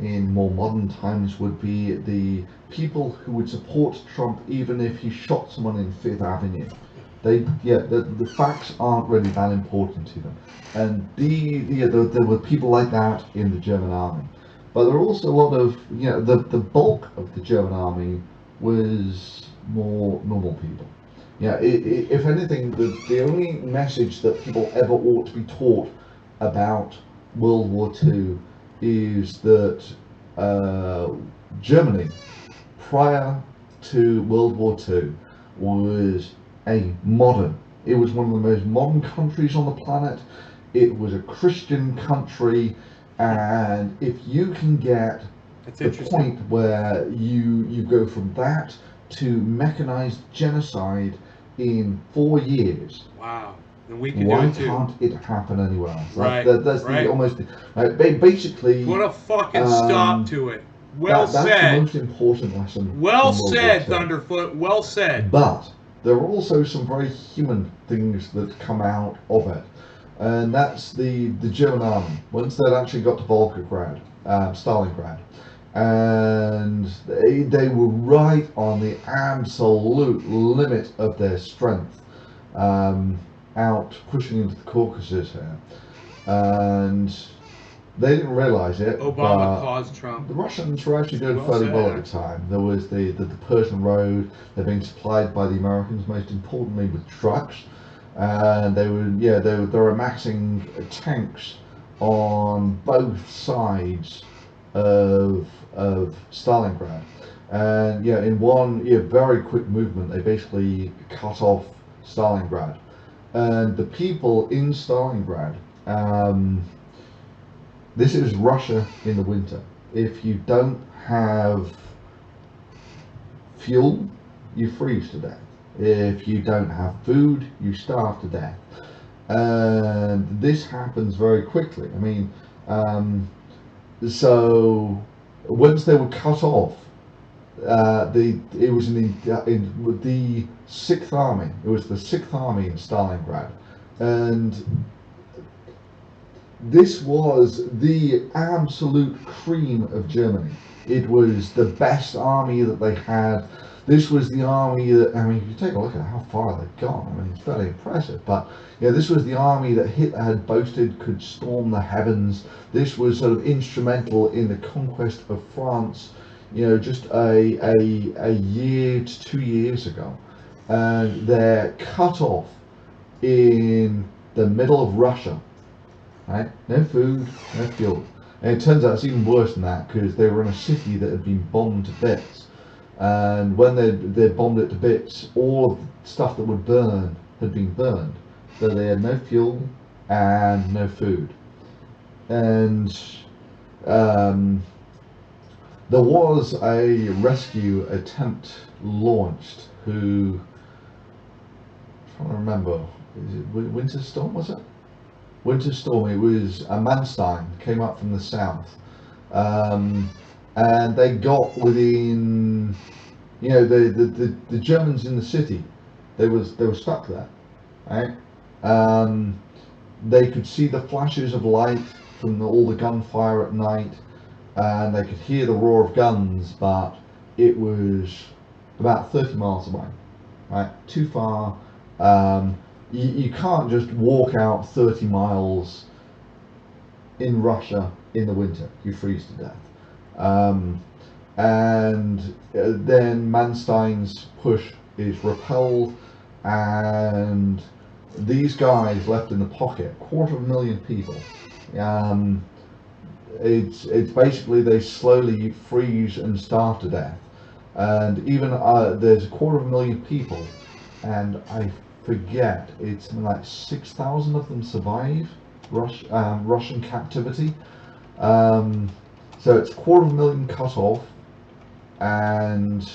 in more modern times, would be the people who would support Trump even if he shot someone in Fifth Avenue. The facts aren't really that important to them. And there were people like that in the German army. But there were also a lot of, the bulk of the German army was more normal people. If anything, the only message that people ever ought to be taught about World War II is that Germany, prior to World War II, was it was one of the most modern countries on the planet. It was a Christian country, and if you can get the point where you go from that to mechanized genocide in 4 years. Wow. And we can Why do it too. can't it happen anywhere else? Right. That's the almost basically. Put a fucking stop to it. Well said. That's the most important lesson. Well said, Thunderfoot. Well said. But there are also some very human things that come out of it, and that's the German army. Once they'd actually got to Volgograd, Stalingrad, and they were right on the absolute limit of their strength, out pushing into the Caucasus here, and they didn't realize it. Obama caused Trump. The Russians were actually doing fairly well at the time. There was the Persian Road. They're being supplied by the Americans, most importantly with trucks, and they were amassing tanks on both sides of Stalingrad. And in one very quick movement, they basically cut off Stalingrad. And the people in Stalingrad, this is Russia in the winter. If you don't have fuel, you freeze to death. If you don't have food, you starve to death. And this happens very quickly. I mean, so once they were cut off, it was in the 6th Army. It was the 6th Army in Stalingrad, and this was the absolute cream of Germany. It was the best army that they had. This was the army that, I mean, if you take a look at how far they've gone, I mean, it's fairly impressive. But this was the army that Hitler had boasted could storm the heavens. This was sort of instrumental in the conquest of France. just a year to 2 years ago, and they're cut off in the middle of Russia, right? No food, no fuel. And it turns out it's even worse than that because they were in a city that had been bombed to bits. And when they bombed it to bits, all of the stuff that would burn had been burned. So they had no fuel and no food. And um, there was a rescue attempt launched. I'm trying to remember, is it Winter Storm? Was it? Winter Storm. It was a Manstein came up from the south, and they got within, the Germans in the city. They were stuck there, right? Um, they could see the flashes of light from all the gunfire at night, and they could hear the roar of guns, but it was about 30 miles away, right? Too far. You can't just walk out 30 miles in Russia in the winter. You freeze to death. And then Manstein's push is repelled, and these guys left in the pocket, 250,000 people. It's basically they slowly freeze and starve to death, and even there's 250,000 people, and I forget it's something like 6,000 of them survive Russian captivity. So it's 250,000 cut off, and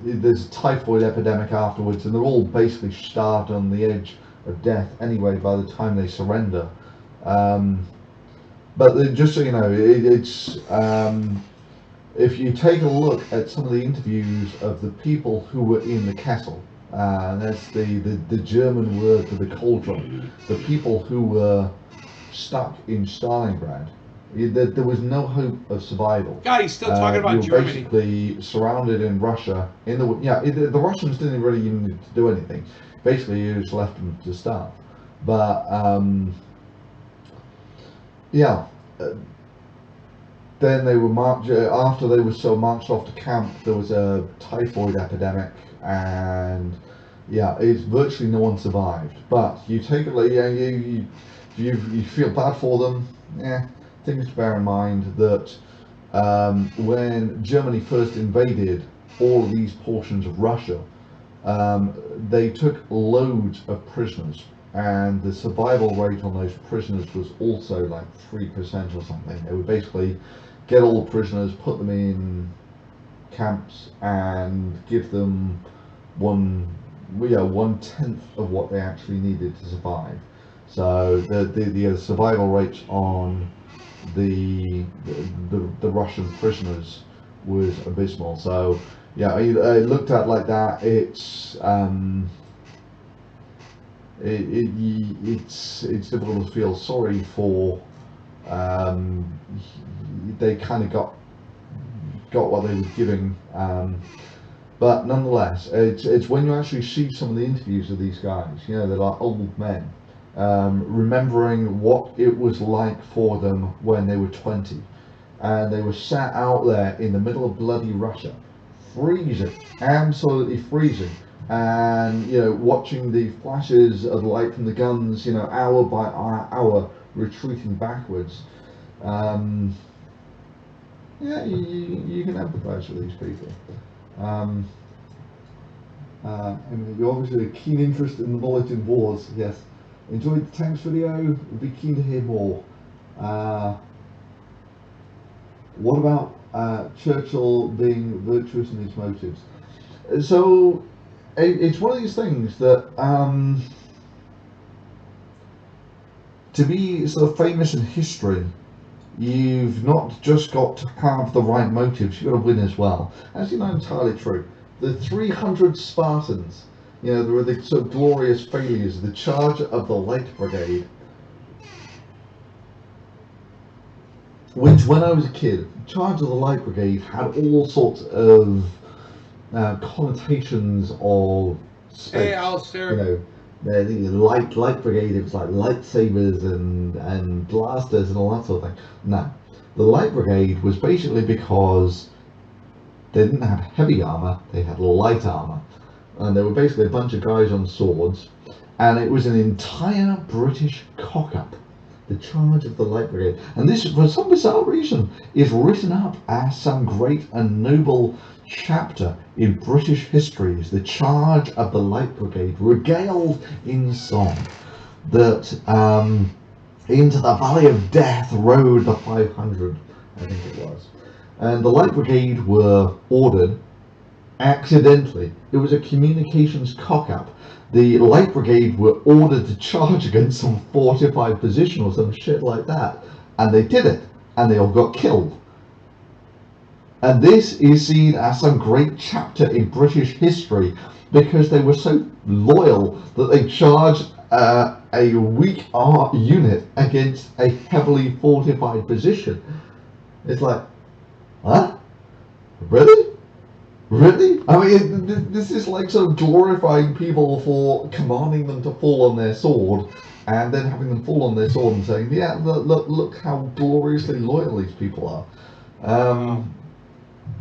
there's a typhoid epidemic afterwards, and they're all basically starved on the edge of death anyway by the time they surrender. But just so you know, it's if you take a look at some of the interviews of the people who were in the kettle, that's the German word for the cauldron, the people who were stuck in Stalingrad, there was no hope of survival. God, he's still talking about you were Germany. basically surrounded in Russia. The Russians didn't really even need to do anything. Basically, you just left them to starve. But then they were after they were so marched off to camp. There was a typhoid epidemic, and it's virtually no one survived. But you take it, you feel bad for them. Things to bear in mind that when Germany first invaded all of these portions of Russia, they took loads of prisoners, and the survival rate on those prisoners was also like 3% or something. They would basically get all the prisoners, put them in camps, and give them 1/10 of what they actually needed to survive. So the survival rates on the Russian prisoners was abysmal. So I looked at like that. It's difficult to feel sorry for. They kind of got what they were giving, but nonetheless, it's when you actually see some of the interviews of these guys. They're like old men, remembering what it was like for them when they were 20, and they were sat out there in the middle of bloody Russia, freezing, absolutely freezing, and watching the flashes of light from the guns, hour by hour retreating backwards. You can empathise with these people. And you obviously have a keen interest in the bulletin boards. Yes. Enjoyed the tanks video, would be keen to hear more. What about Churchill being virtuous in his motives? So it's one of these things that to be sort of famous in history, you've not just got to have the right motives, you've got to win as well. That's not entirely true. The 300 Spartans, there were the sort of glorious failures, the charge of the Light Brigade, which when I was a kid, charge of the Light Brigade had all sorts of connotations of space. Hey, Alistair. the light brigade. It was like lightsabers and blasters and all that sort of thing. No, the light brigade was basically because they didn't have heavy armor; they had light armor, and they were basically a bunch of guys on swords, and it was an entire British cock-up. The charge of the Light Brigade, and this, for some bizarre reason, is written up as some great and noble chapter in British history. Is the charge of the Light Brigade, regaled in song, that into the Valley of Death rode the 500, I think it was, and the Light Brigade were ordered accidentally. It was a communications cock-up. The Light Brigade were ordered to charge against some fortified position or some shit like that, and they did it, and they all got killed. And this is seen as some great chapter in British history because they were so loyal that they charged a weak unit against a heavily fortified position. It's like, huh? Really? Really? I mean, this is like sort of glorifying people for commanding them to fall on their sword, and then having them fall on their sword and saying, "Yeah, look how gloriously loyal these people are."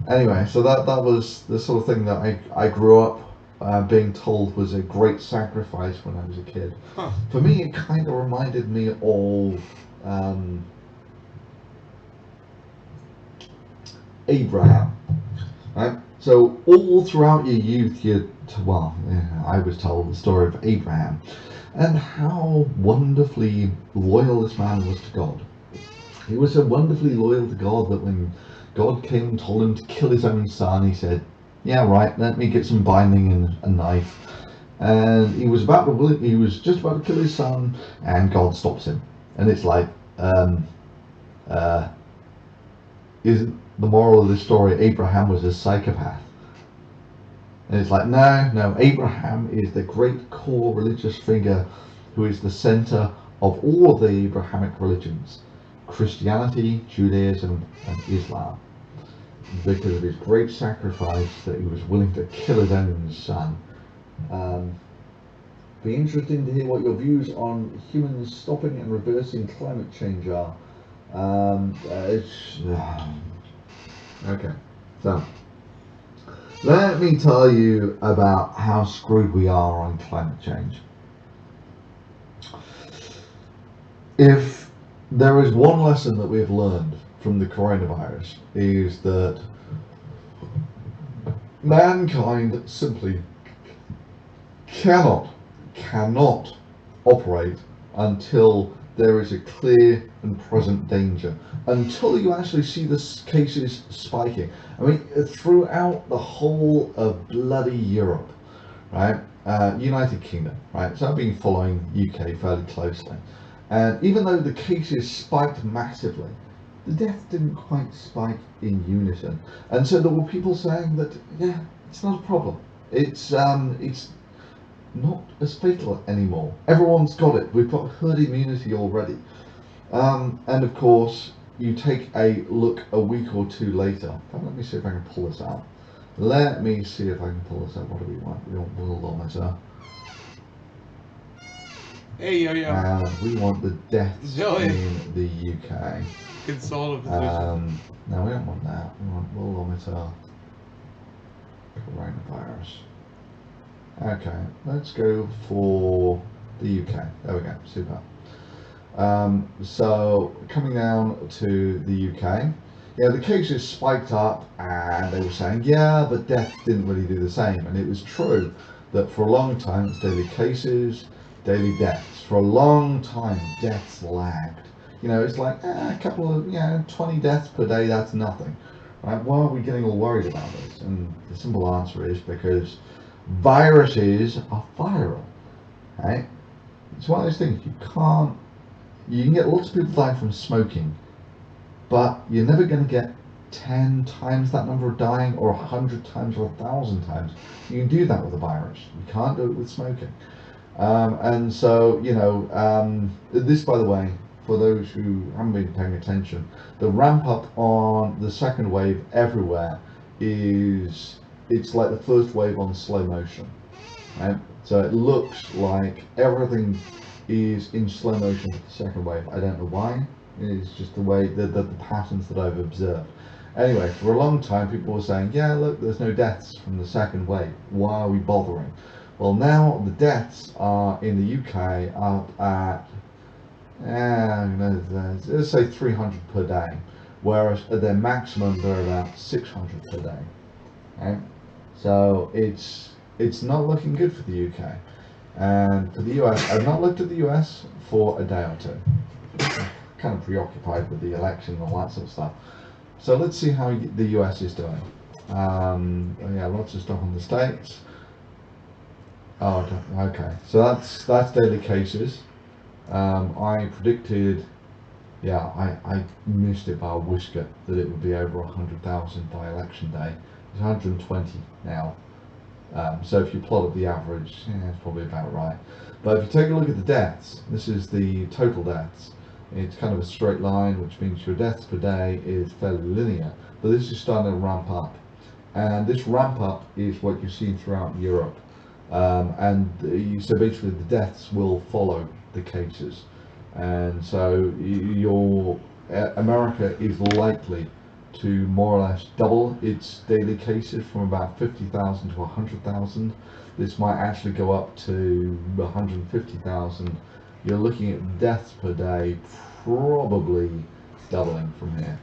Anyway, so that was the sort of thing that I grew up being told was a great sacrifice when I was a kid. Huh. For me, it kind of reminded me of Abraham. Right? So all throughout your youth, I was told the story of Abraham and how wonderfully loyal this man was to God. He was so wonderfully loyal to God that when God came and told him to kill his own son, he said, "Yeah, right. Let me get some binding and a knife." And he was just about to kill his son, and God stops him. And it's like, isn't the moral of the story Abraham was a psychopath? And it's like, no, Abraham is the great core religious figure who is the center of all of the Abrahamic religions, Christianity, Judaism, and Islam, because of his great sacrifice that he was willing to kill his own son. Be interesting to hear what your views on humans stopping and reversing climate change are. Okay, so let me tell you about how screwed we are on climate change. If there is one lesson that we have learned from the coronavirus, is that mankind simply cannot operate until there is a clear and present danger, until you actually see the cases spiking. I mean, throughout the whole of bloody Europe, right? United Kingdom, right? So I've been following UK fairly closely, and even though the cases spiked massively, the death didn't quite spike in unison. And so there were people saying that, yeah, it's not a problem. It's not as fatal anymore. Everyone's got it. We've got herd immunity already. And of course, you take a look a week or two later. Let me see if I can pull this out. Let me see if I can pull this out. What do we want? We want worldometer. Hey, yo. We want the deaths in the UK. Console of physician. No, we don't want that. We want worldometer. Coronavirus. Okay, let's go for the UK. There we go, super. So coming down to the UK, yeah, the cases spiked up, and they were saying, yeah, but death didn't really do the same. And it was true that for a long time it's daily cases, daily deaths. For a long time, deaths lagged. You know, it's like a couple of 20 deaths per day. That's nothing, right? Why are we getting all worried about this? And the simple answer is because viruses are viral, right? It's one of those things you can get lots of people dying from smoking, but you're never going to get 10 times that number of dying, or 100 times, or 1,000 times. You can do that with a virus. You can't do it with smoking. And so, this, by the way, for those who haven't been paying attention, the ramp up on the second wave everywhere it's like the first wave on slow motion, right? So it looks like everything is in slow motion for the second wave. I don't know why. It's just the way the patterns that I've observed. Anyway, for a long time people were saying, yeah, look, there's no deaths from the second wave. Why are we bothering? Well, now the deaths are in the UK up at, let's say 300 per day, whereas at their maximum they're about 600 per day. Right? So it's not looking good for the UK. And for the US, I've not looked at the US for a day or two. I'm kind of preoccupied with the election and all that sort of stuff. So let's see how the US is doing. Yeah, lots of stuff on the States. Oh, okay. So that's daily cases. I predicted, yeah, I missed it by a whisker that it would be over 100,000 by election day. It's 120 now. So if you plotted the average, yeah, it's probably about right. But if you take a look at the deaths, this is the total deaths. It's kind of a straight line, which means your deaths per day is fairly linear. But this is starting to ramp up. And this ramp up is what you've seen throughout Europe. So basically the deaths will follow the cases. And so America is likely to more or less double its daily cases from about 50,000 to 100,000. This might actually go up to 150,000. You're looking at deaths per day probably doubling from here.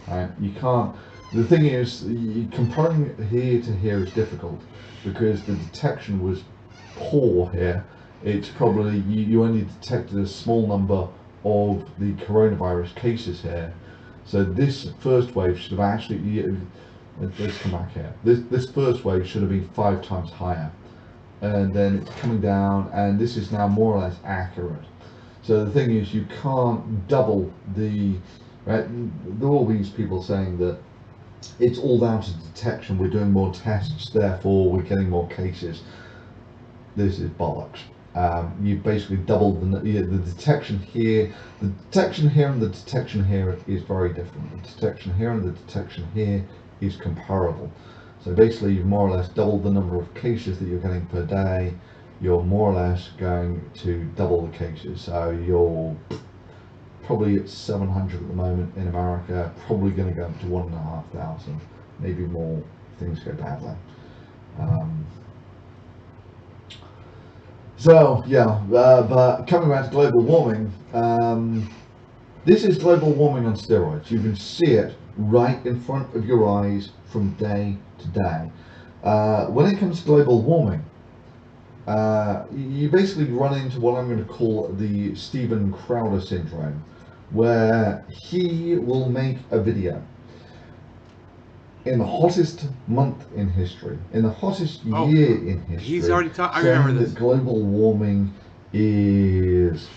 Right? You can't. The thing is, comparing here to here is difficult because the detection was poor here. It's probably you only detected a small number of the coronavirus cases here. So this first wave should have actually, let's come back here. This first wave should have been 5 times higher, and then it's coming down, and this is now more or less accurate. So the thing is, you can't double the. Right? There are all these people saying that it's all down to detection. We're doing more tests, therefore we're getting more cases. This is bollocks. You basically doubled the detection here. The detection here and the detection here is very different. The detection here and the detection here is comparable. So basically you've more or less doubled the number of cases that you're getting per day. You're more or less going to double the cases. So you're probably at 700 at the moment in America, probably going to go up to 1,500, maybe more if things go badly. So yeah, but coming back to global warming, this is global warming on steroids. You can see it right in front of your eyes from day to day. When it comes to global warming, you basically run into what I'm going to call the Steven Crowder syndrome, where he will make a video in the hottest month in history, in the hottest year in history. He's already talked. I remember this. That global warming is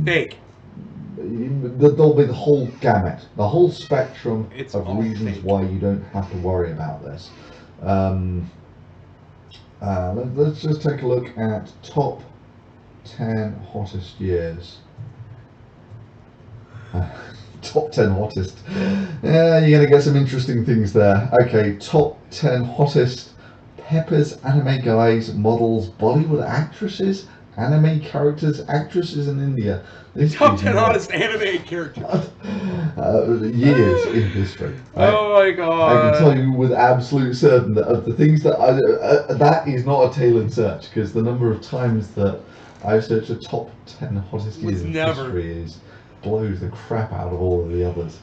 fake. There'll be the whole gamut, the whole spectrum of reasons fake. why you don't have to worry about this. Let's just take a look at top 10 hottest years. Top 10 hottest. Yeah, you're going to get some interesting things there. Okay, top 10 hottest Pepper's anime guys, models, Bollywood actresses, anime characters, actresses in India. This top 10 hottest anime characters. Years in history. Right? Oh my god. I can tell you with absolute certainty that of the things that that is not a tailored search, because the number of times that I've searched the top 10 hottest years in history blows the crap out of all of the others.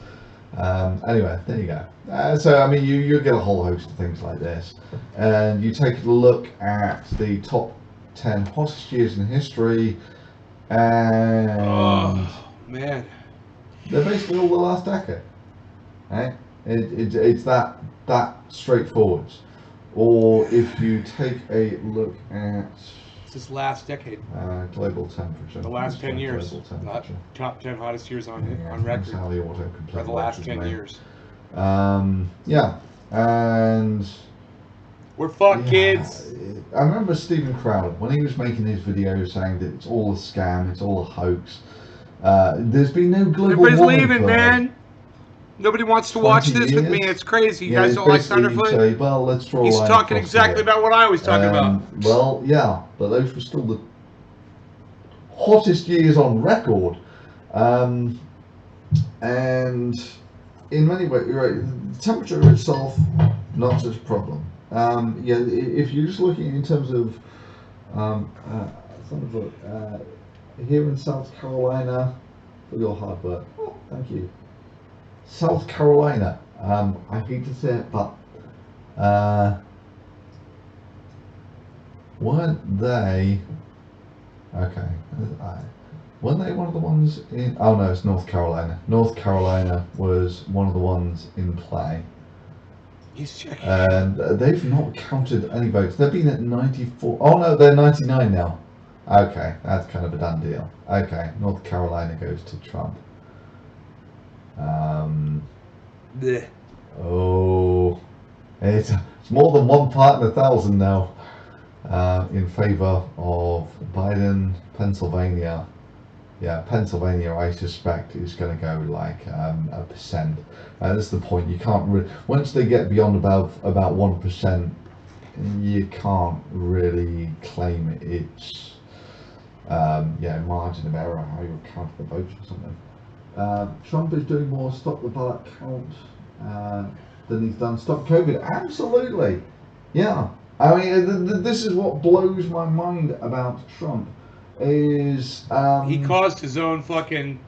Anyway, there you go. So I mean, you get a whole host of things like this, and you take a look at the top 10 hottest years in history, and man, they're basically all the last decade. Right? It's that straightforward. Or if you take a look at this last decade, global temperature. The last 10 years. Top 10 hottest years on record. For the last 10 years. Yeah, and we're fucked, kids. I remember Steven Crowder when he was making his videos saying that it's all a scam, it's all a hoax. There's been no global warming. Everybody's leaving, man. Nobody wants to watch 20 this with me. years. It's crazy. You Yeah, guys it's don't like basically you Thunderfoot? say, well, let's draw a He's line talking across the exactly middle. about what I was talking about. Well, yeah, but those were still the hottest years on record. Um, and in many ways, you're right, the temperature itself, not such a problem. Yeah, if you're just looking in terms of Thunderfoot, here in South Carolina, for your hard work, oh, thank you. South Carolina, I hate to say it, but weren't they? Okay, weren't they one of the ones in? Oh no, it's North Carolina. North Carolina was one of the ones in play, He's checking. and they've not counted any votes. They've been at 94. Oh no, they're 99 now. Okay, that's kind of a done deal. Okay, North Carolina goes to Trump. Blech. Oh, it's more than one part in 1,000 now. In favor of Biden. Pennsylvania, yeah, Pennsylvania, I suspect is going to go like a percent. That's the point. You can't once they get beyond about 1%, you can't really claim it's margin of error how you count the votes or something. Trump is doing more stop the ballot count than he's done stop COVID. Absolutely, yeah. I mean, this is what blows my mind about Trump is He caused his own fucking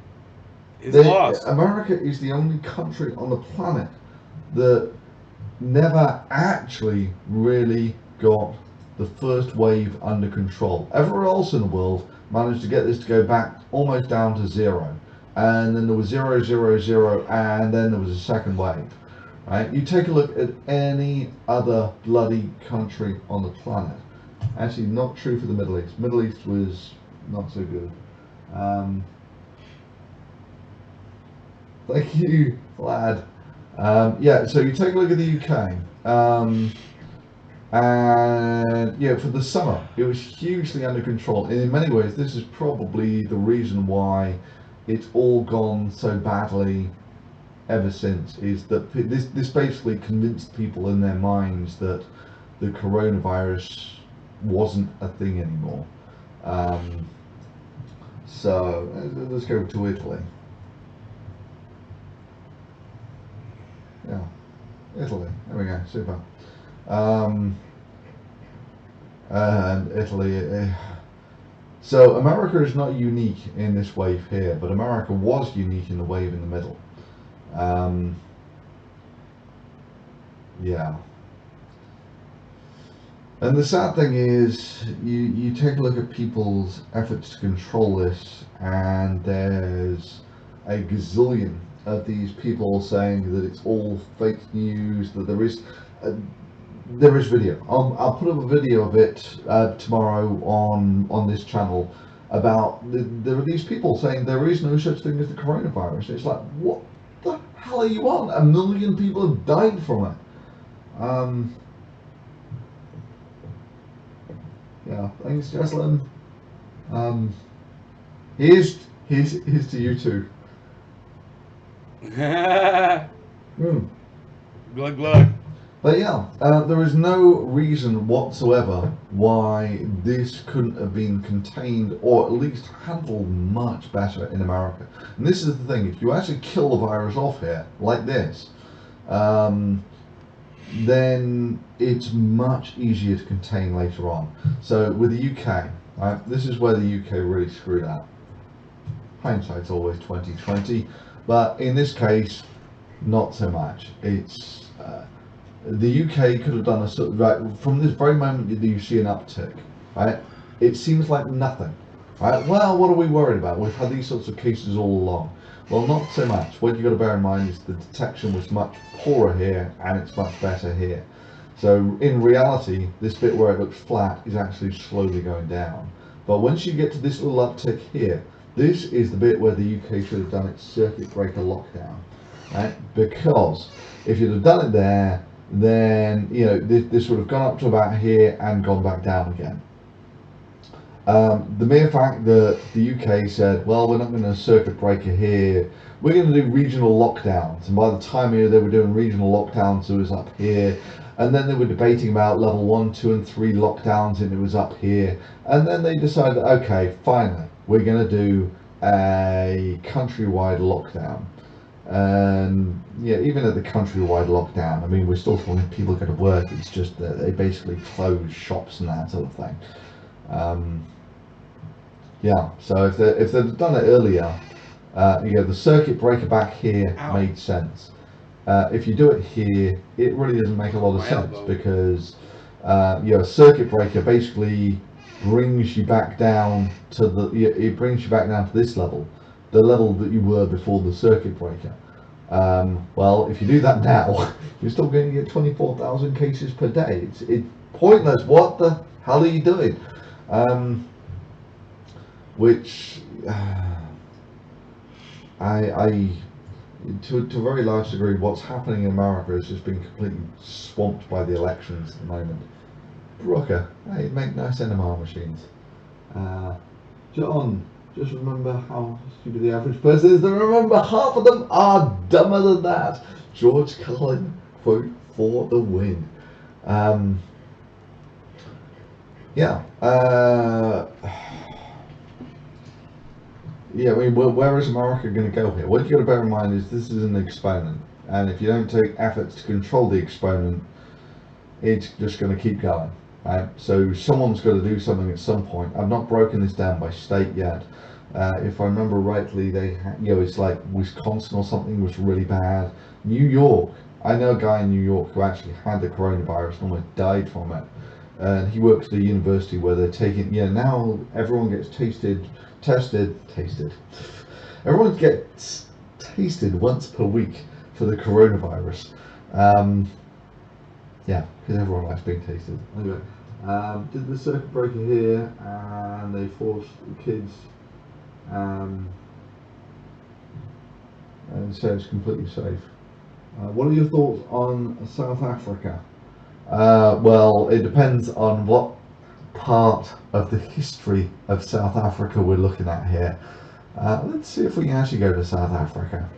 loss. America is the only country on the planet that never actually really got the first wave under control. Everywhere else in the world managed to get this to go back almost down to zero, and then there was 0, 0, 0, and then there was a second wave. Right? You take a look at any other bloody country on the planet. Actually, not true for the Middle East. Middle East was not so good. Thank you, lad. Yeah, so you take a look at the UK. And yeah, for the summer, it was hugely under control. And in many ways, this is probably the reason why it's all gone so badly ever since, is that this basically convinced people in their minds that the coronavirus wasn't a thing anymore. So let's go to Italy. Yeah, Italy. There we go. Super. And Italy. So America is not unique in this wave here, but America was unique in the wave in the middle. Yeah. And the sad thing is, you take a look at people's efforts to control this, and there's a gazillion of these people saying that it's all fake news, that there is video. I'll put up a video of it tomorrow on this channel about there are these people saying there is no such thing as the coronavirus. It's like, what the hell are you on? 1 million people have died from it. Yeah, thanks, Jocelyn. Here's to you too. Glug glug. But yeah, there is no reason whatsoever why this couldn't have been contained or at least handled much better in America. And this is the thing: if you actually kill the virus off here like this, then it's much easier to contain later on. So with the UK, right, this is where the UK really screwed up. Hindsight's always 20/20, but in this case, not so much. It's the UK could have done a right from this very moment that you see an uptick, right? It seems like nothing, right? Well, what are we worried about? We've had these sorts of cases all along. Well, not so much. What you've got to bear in mind is the detection was much poorer here and it's much better here. So in reality, this bit where it looks flat is actually slowly going down. But once you get to this little uptick here, this is the bit where the UK should have done its circuit breaker lockdown, right? Because if you'd have done it there, then this would have gone up to about here and gone back down again. The mere fact that the UK said, well, we're not going to circuit breaker here, we're going to do regional lockdowns. And by the time here they were doing regional lockdowns, it was up here. And then they were debating about level 1, 2, and 3 lockdowns, and it was up here. And then they decided, okay, finally, we're going to do a countrywide lockdown. And yeah, even at the countrywide lockdown, I mean, we're still talking people go to work. It's just that they basically close shops and that sort of thing. Yeah, so if they'd done it earlier, the circuit breaker back here made sense. If you do it here, it really doesn't make a lot of sense because a circuit breaker basically brings you back down to it brings you back down to this level, the level that you were before the circuit breaker. Well, if you do that now, you're still going to get 24,000 cases per day. It's pointless. What the hell are you doing? Which to a very large degree, what's happening in America has just been completely swamped by the elections at the moment. Brooker, hey, make nice NMR machines. John, just remember how stupid the average person is, and remember half of them are dumber than that. George Cullen, quote, for the win. Yeah. Yeah, I mean, where is America going to go here? What you got to bear in mind is this is an exponent, and if you don't take efforts to control the exponent, it's just going to keep going. Right? So someone's got to do something at some point. I've not broken this down by state yet. If I remember rightly, it's like Wisconsin or something was really bad. New York, I know a guy in New York who actually had the coronavirus and almost died from it. And he works at a university where they're taking, now everyone gets tested. Everyone gets tasted once per week for the coronavirus. Because everyone likes being tasted. Anyway, did the circuit breaker here, and they forced the kids, and so it's completely safe. What are your thoughts on South Africa? Well, it depends on what part of the history of South Africa we're looking at here. Let's see if we can actually go to South Africa.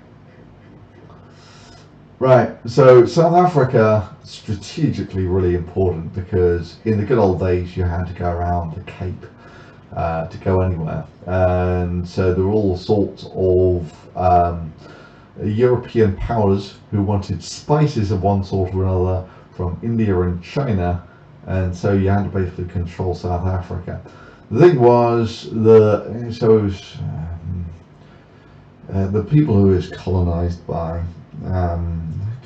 Right, so South Africa, strategically really important because in the good old days you had to go around the Cape to go anywhere. And so there were all sorts of European powers who wanted spices of one sort or another from India and China, and so you had to basically control South Africa. The thing was, the people who was colonized by, I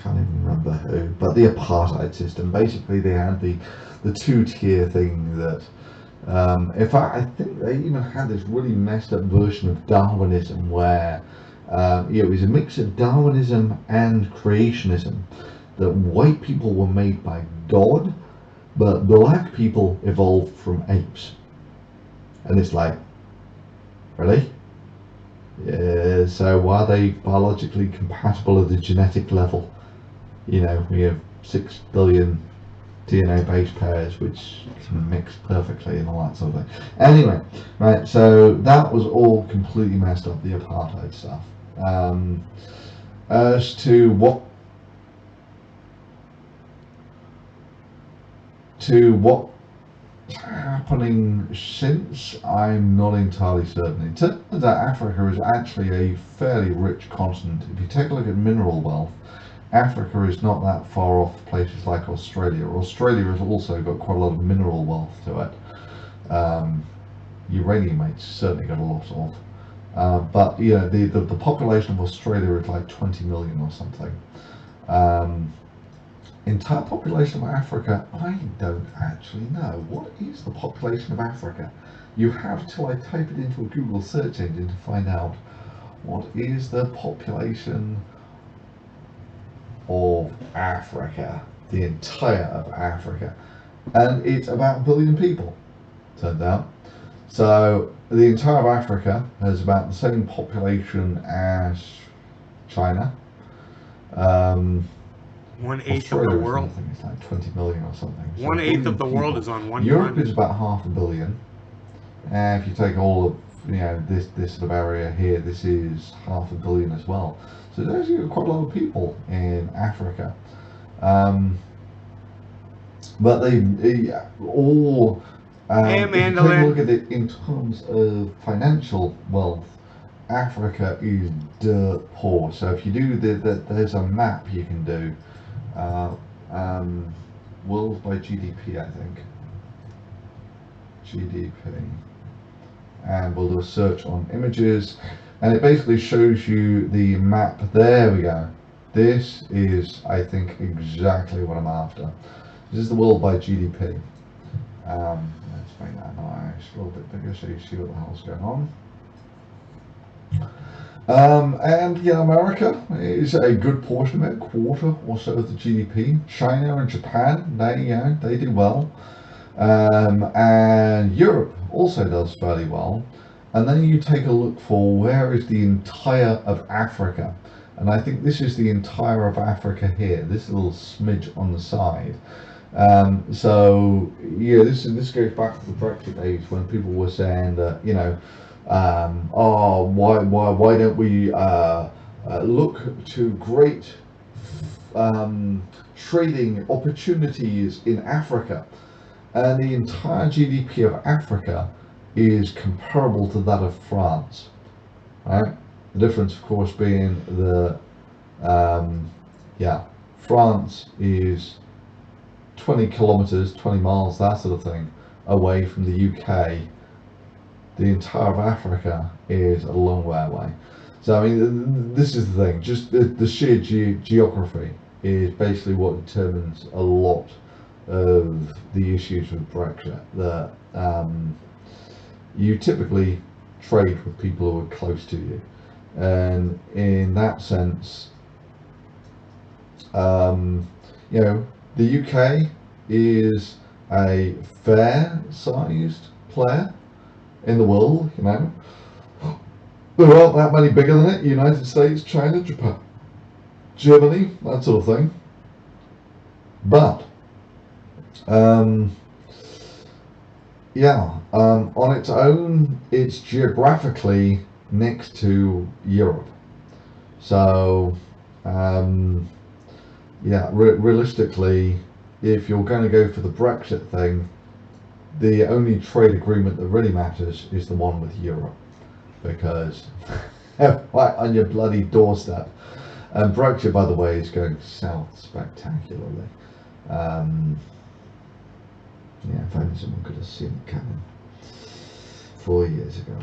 can't even remember who, but the apartheid system. Basically, they had the two-tier thing that, in fact, I think they even had this really messed up version of Darwinism where it was a mix of Darwinism and creationism. That white people were made by God, but black people evolved from apes. And it's like, really? Yeah, so why are they biologically compatible at the genetic level? We have 6 billion DNA base pairs which can mix perfectly and all that sort of thing. Anyway, right, so that was all completely messed up, the apartheid stuff. As to what's happening since, I'm not entirely certain. It turns out Africa is actually a fairly rich continent. If you take a look at mineral wealth, Africa is not that far off places like Australia. Australia has also got quite a lot of mineral wealth to it. Uranium it's certainly got a lot of. But the population of Australia is like 20 million or something. Entire population of Africa, I don't actually know. What is the population of Africa? You have till I type it into a Google search engine to find out what is the population of Africa, the entire of Africa, and it's about 1 billion people, turns out. So the entire of Africa has about the same population as China. 1/8 of the world. I think it's like 20 million or something. So 1/8 of the world is on one Europe continent. is about 500 million. And if you take all of this sort of area here, this is 500 million as well. So there's actually quite a lot of people in Africa. But they all, Hey, if you take a look Mandolin. at it in terms of financial wealth, Africa is dirt poor. So if you do there's a map you can do, uh, um, world by GDP, I think. GDP. And we'll do a search on images, and it basically shows you the map. There we go. This is, I think, exactly what I'm after. This is the world by GDP. Let's make that nice, a little bit bigger so you see what the hell's going on. And America is a good portion of it, quarter or so of the GDP. China and Japan, they do well. And Europe also does fairly well. And then you take a look for where is the entire of Africa. And I think this is the entire of Africa here, this little smidge on the side. So yeah, this goes back to the Brexit days when people were saying that why don't we look to great trading opportunities in Africa, and the entire GDP of Africa is comparable to that of France, right? The difference, of course, being France is 20 kilometers, 20 miles, that sort of thing, away from the UK. The entire of Africa is a long way away. So, I mean, this is the thing, just the sheer geography is basically what determines a lot of the issues with Brexit. That you typically trade with people who are close to you, and in that sense, the UK is a fair-sized player in the world. There aren't that many bigger than it. United States, China, Japan, Germany, that sort of thing. But on its own, it's geographically next to Europe. So realistically, if you're going to go for the Brexit thing, the only trade agreement that really matters is the one with Europe, because right on your bloody doorstep. And Brexit, by the way, is going south spectacularly. If only someone could have seen it coming 4 years ago.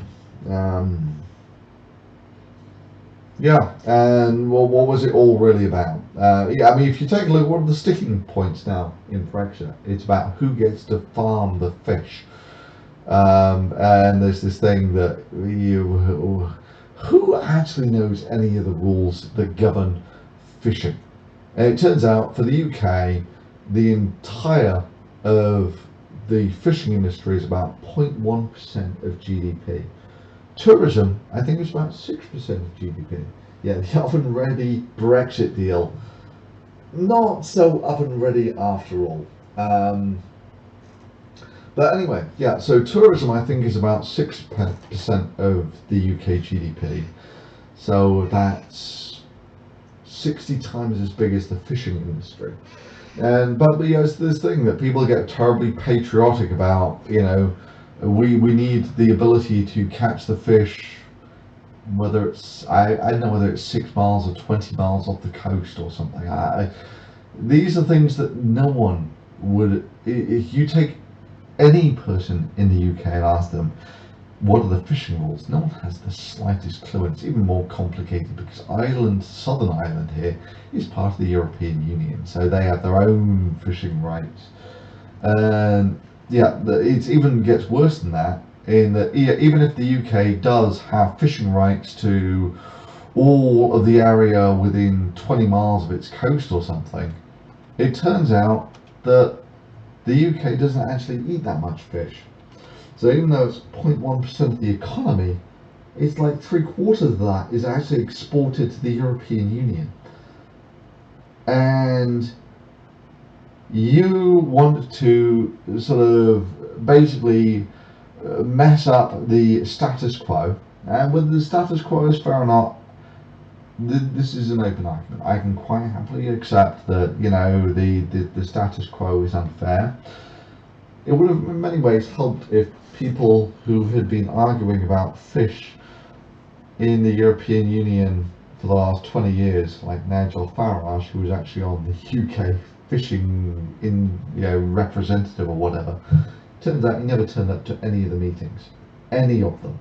And what was it all really about? If you take a look, what are the sticking points now in Brexit? It's about who gets to farm the fish. And there's this thing that who actually knows any of the rules that govern fishing? And it turns out for the UK, the entire of the fishing industry is about 0.1% of GDP. Tourism, I think, is about 6% of GDP. Yeah, the oven-ready Brexit deal, not so oven-ready after all. But anyway, so tourism, I think, is about 6% of the UK GDP. So that's 60 times as big as the fishing industry. But it's this thing that people get terribly patriotic about. We need the ability to catch the fish, whether it's I don't know whether it's 6 miles or 20 miles off the coast or something. These are things that no one would. If you take any person in the UK and ask them what are the fishing rules, no one has the slightest clue. And it's even more complicated because Southern Ireland here, is part of the European Union, so they have their own fishing rights. And it even gets worse than that, in that even if the UK does have fishing rights to all of the area within 20 miles of its coast or something, it turns out that the UK doesn't actually eat that much fish. So even though it's 0.1% of the economy, it's like 3/4 of that is actually exported to the European Union. And you want to sort of basically mess up the status quo, and whether the status quo is fair or not, this is an open argument. I can quite happily accept that, you know, the status quo is unfair. It would have in many ways helped if people who had been arguing about fish in the European Union for the last 20 years, like Nigel Farage, who was actually on the UK fishing representative or whatever, turns out he never turned up to any of the meetings, any of them.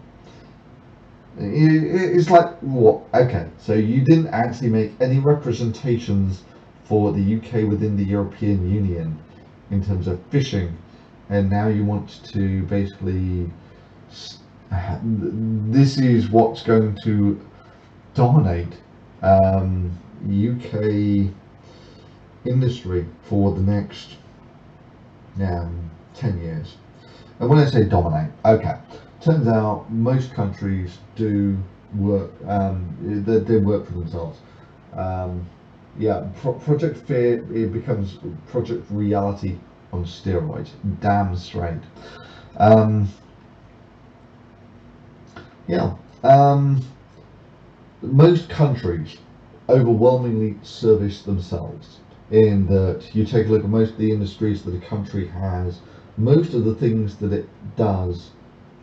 It's like, what? Okay, so you didn't actually make any representations for the UK within the European Union in terms of fishing, and now you want to basically, this is what's going to dominate UK industry for the next 10 years. And when I say dominate, okay, turns out most countries do work, they work for themselves. Project Fear, it becomes Project Reality on steroids, damn straight. Most countries overwhelmingly service themselves, in that you take a look at most of the industries that a country has, most of the things that it does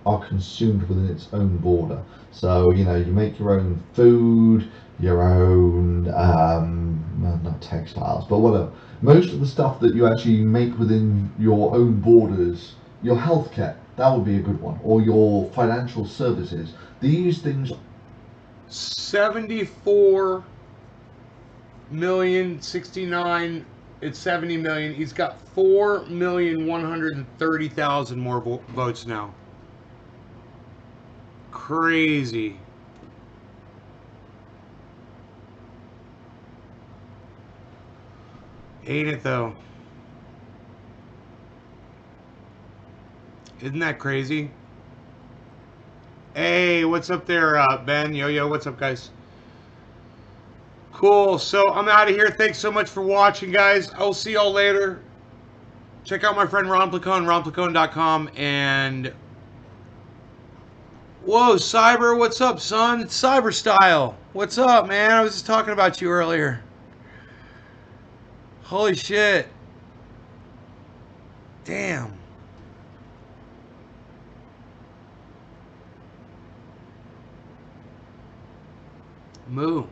are consumed within its own border. So, you know, you make your own food, your own, not textiles, but whatever. Most of the stuff that you actually make within your own borders, your healthcare, that would be a good one, or your financial services. These things. 74 million, 69, it's 70 million. He's got 4,130,000 more votes now. Crazy. Ain't it though? Isn't that crazy? Hey, what's up there, Ben? Yo, what's up, guys? Cool. So I'm out of here. Thanks so much for watching, guys. I'll see y'all later. Check out my friend Romplicone, romplicone.com, and whoa, Cyber, what's up, son? It's Cyber Style. What's up, man? I was just talking about you earlier. Holy shit. Damn. Moo.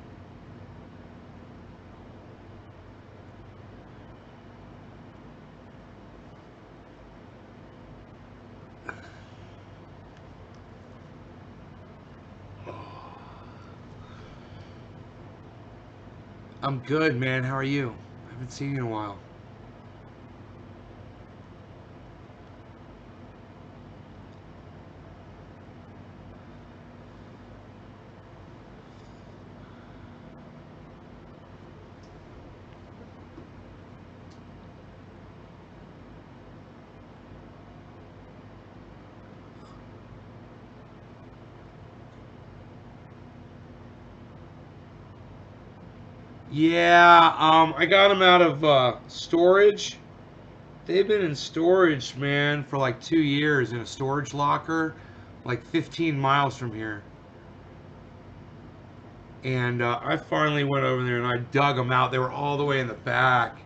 I'm good, man. How are you? I haven't seen you in a while. Yeah, I got them out of storage. They've been in storage, man, for like 2 years in a storage locker, like 15 miles from here. And I finally went over there and I dug them out. They were all the way in the back.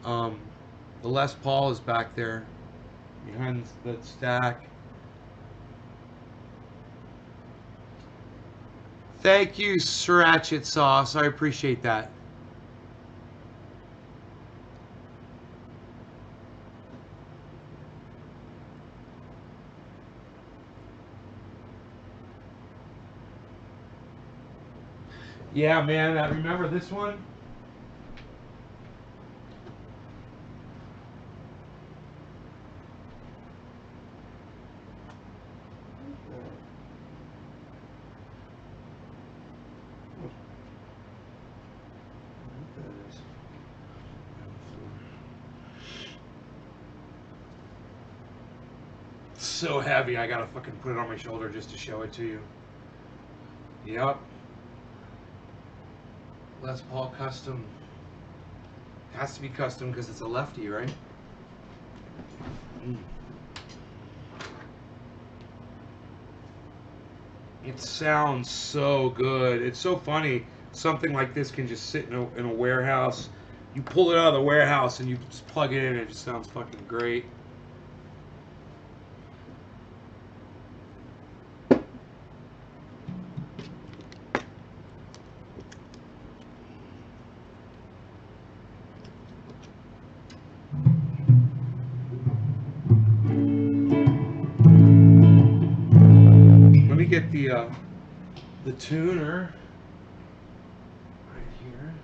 The Les Paul is back there behind that stack. Thank you, Sriracha Sauce. I appreciate that. Yeah, man. I remember this one. So heavy, I gotta fucking put it on my shoulder just to show it to you. Yep. Les Paul custom. Has to be custom because it's a lefty, right? It sounds so good. It's so funny. Something like this can just sit in a warehouse. You pull it out of the warehouse and you just plug it in and it just sounds fucking great. Let me get the tuner right here.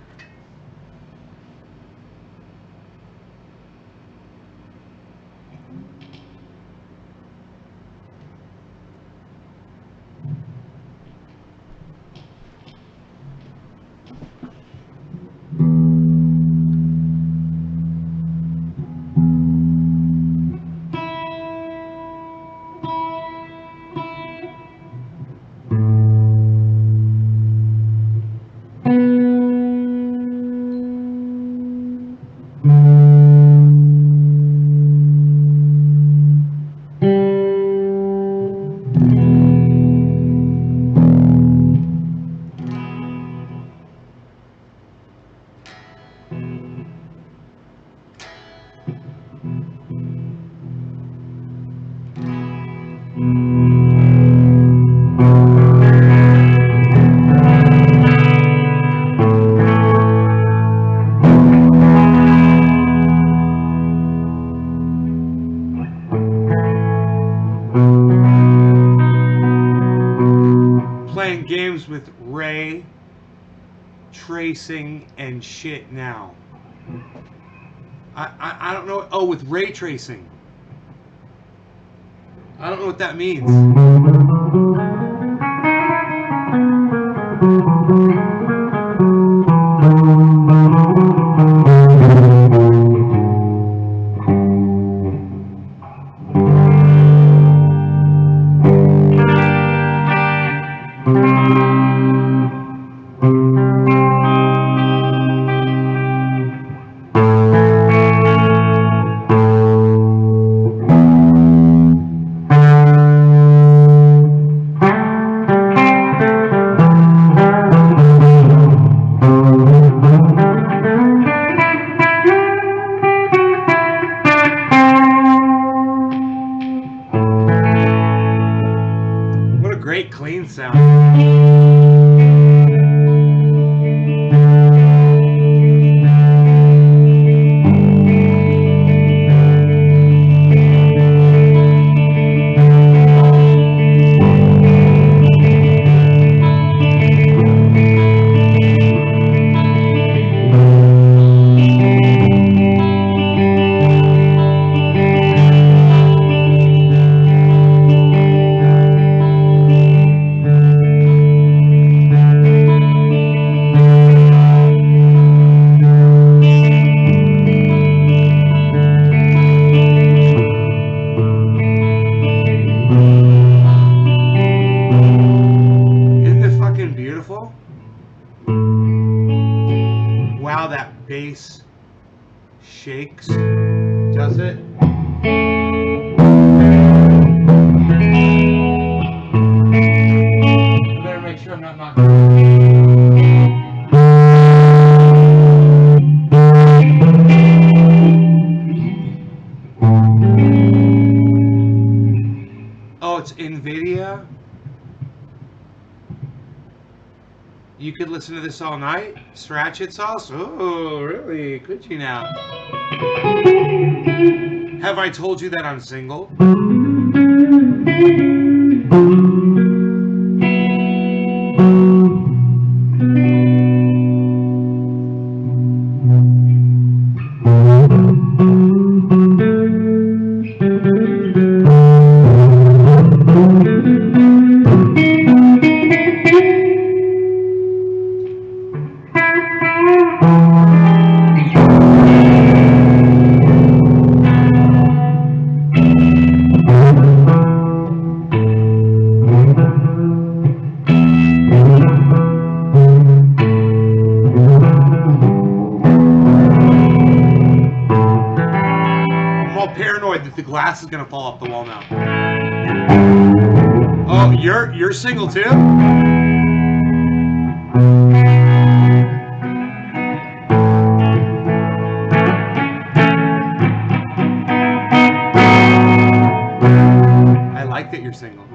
Playing games with ray tracing and shit now. I don't know. Oh, with ray tracing. I don't know what that means. What a great clean sound. Beautiful. Wow, that bass shakes, does it? I better make sure I'm not knocking. Oh, it's NVIDIA. You could listen to this all night? Scratch its sauce? Oh, really? Could you now? Have I told you that I'm single? Paranoid that the glass is gonna fall off the wall now. Oh, Oh, you're single too? I like that you're single.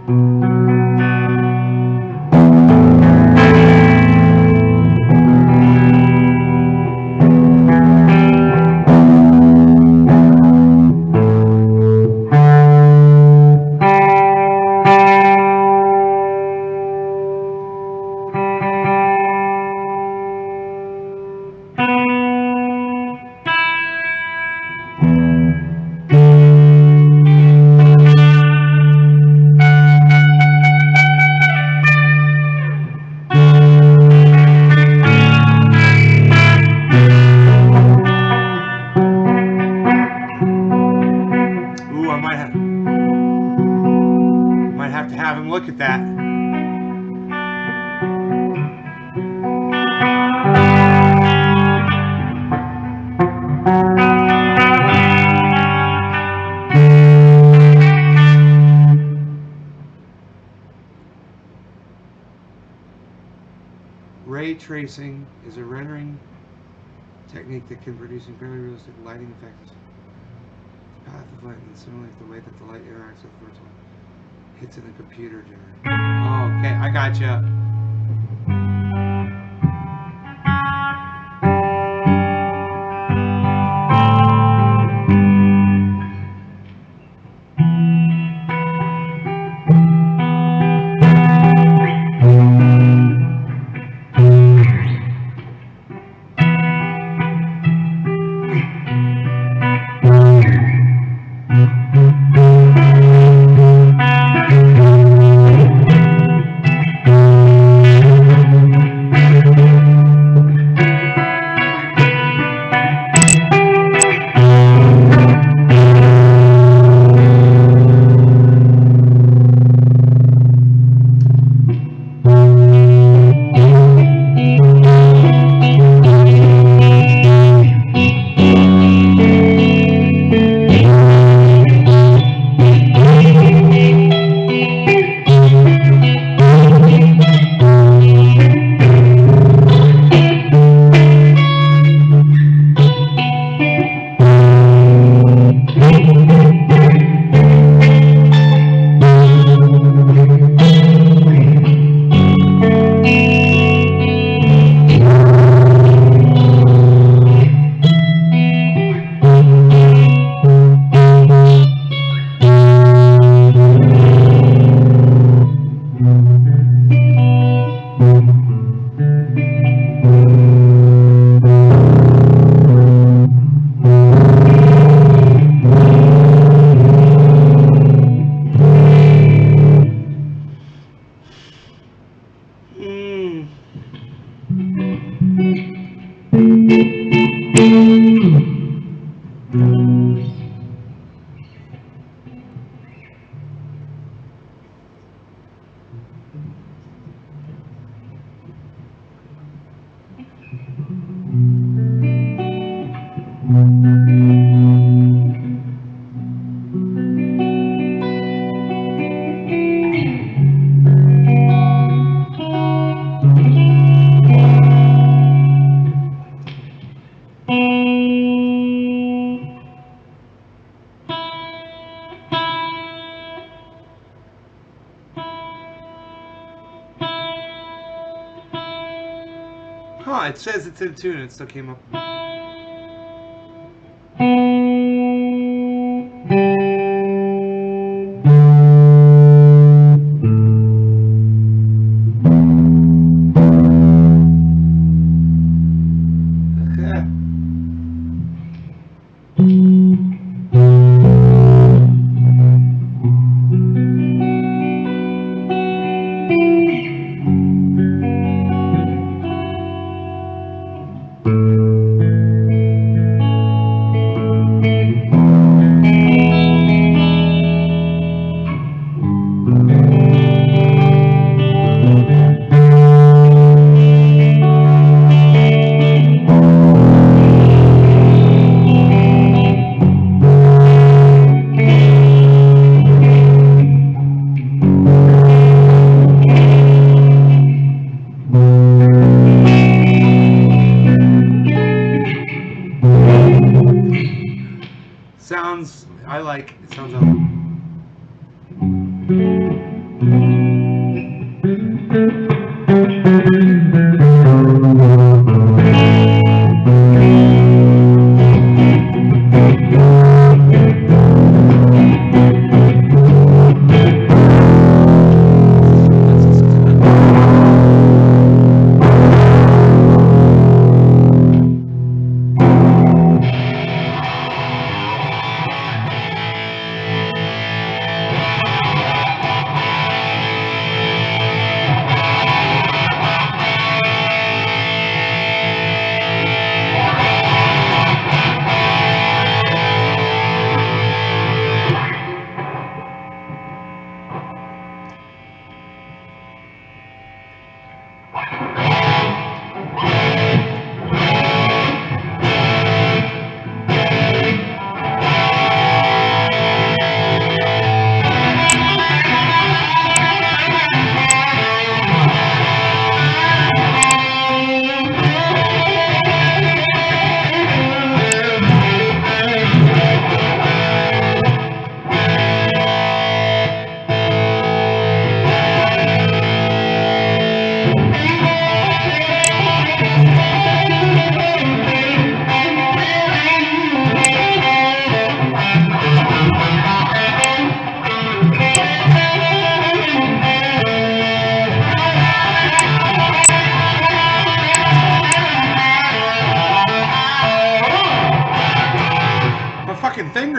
Ooh, I might have to have him look at that. Ray tracing is a rendering technique that can produce incredibly realistic lighting effects. The path of light and similarly the way that the light interacts with the virtual hits in the computer generator. Oh, okay, I gotcha. Huh, it says it's in tune and it still came up.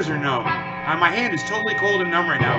fingers are numb. My hand is totally cold and numb right now.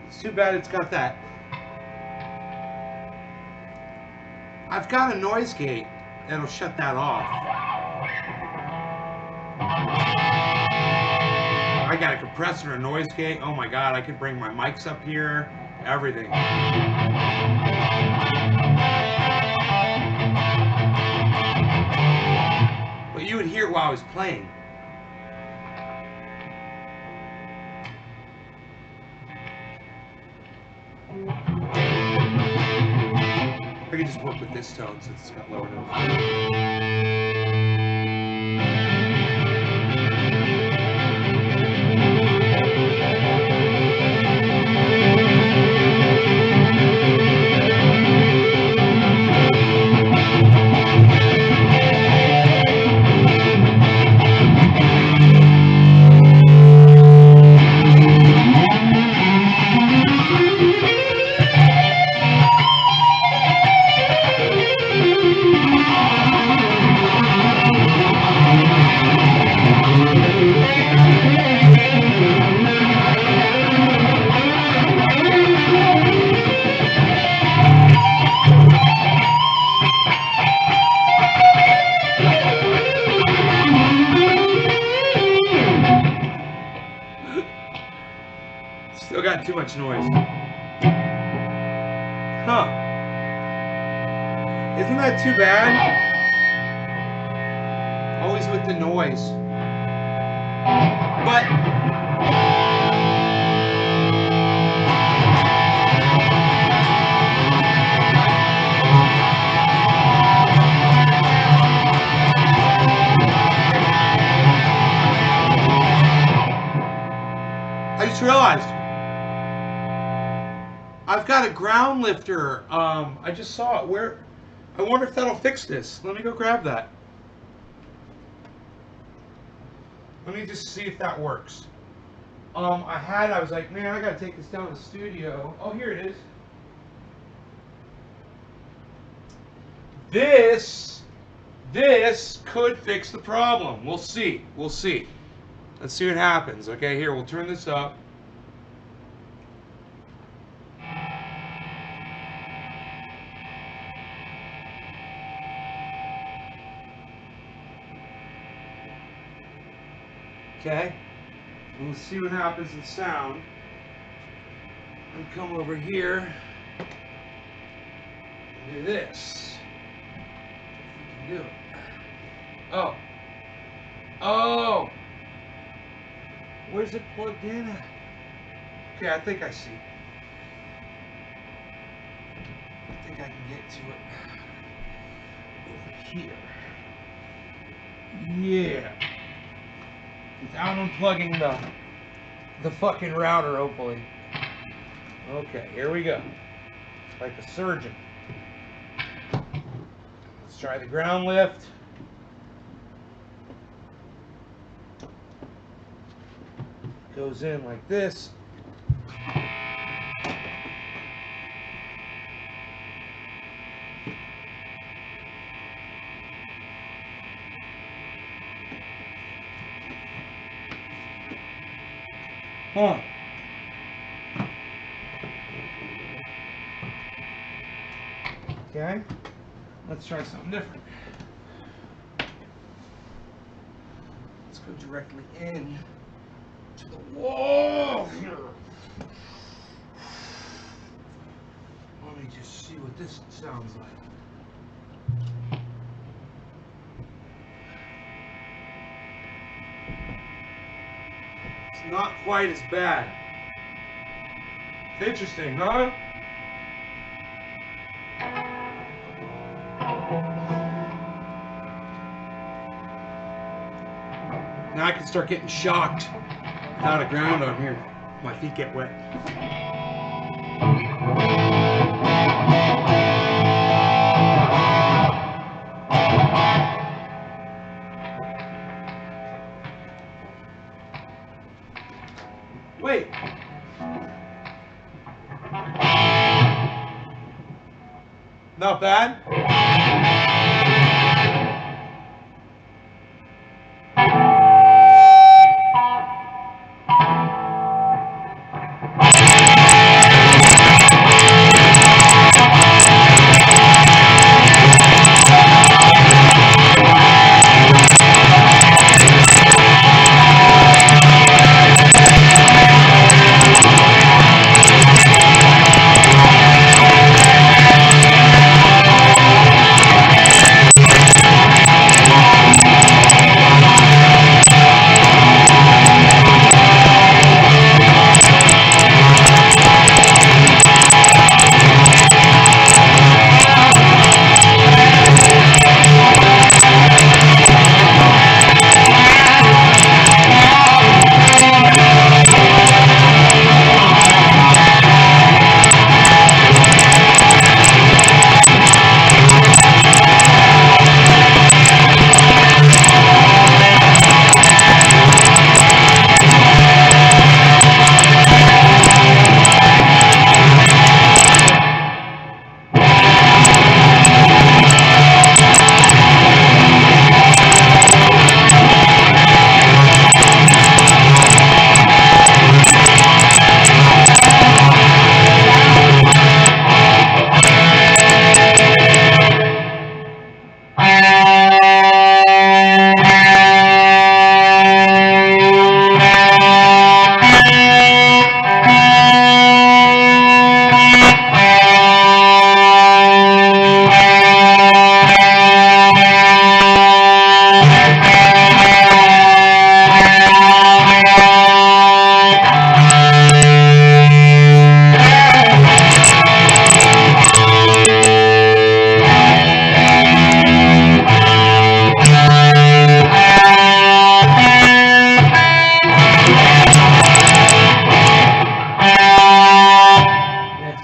It's too bad it's got that. I've got a noise gate that'll shut that off. I got a compressor, a noise gate. Oh my god, I could bring my mics up here, everything. But you would hear it while I was playing. I could just work with this tone since it's got lower notes. noise. Huh. Isn't that too bad? Always with the noise. But I just realized I've got a ground lifter. I just saw it. Where? I wonder if that'll fix this. Let me go grab that. Let me just see if that works. I was like, man, I gotta take this down to the studio. Oh, here it is. This could fix the problem. We'll see. We'll see. Let's see what happens. Okay, here, we'll turn this up. Okay, and let's see what happens in sound. And come over here and do this. If we can do it. Oh. Oh! Where's it plugged in at? Okay, I think I see. I think I can get to it over here. Yeah. Without unplugging the fucking router, hopefully. Okay, here we go. Like a surgeon. Let's try the ground lift. Goes in like this. Huh. Okay, let's try something different. Let's go directly in to the wall here. Let me just see what this sounds like. It's not quite as bad. It's interesting, huh? Now I can start getting shocked without a ground on here. My feet get wet. Wait. Not bad.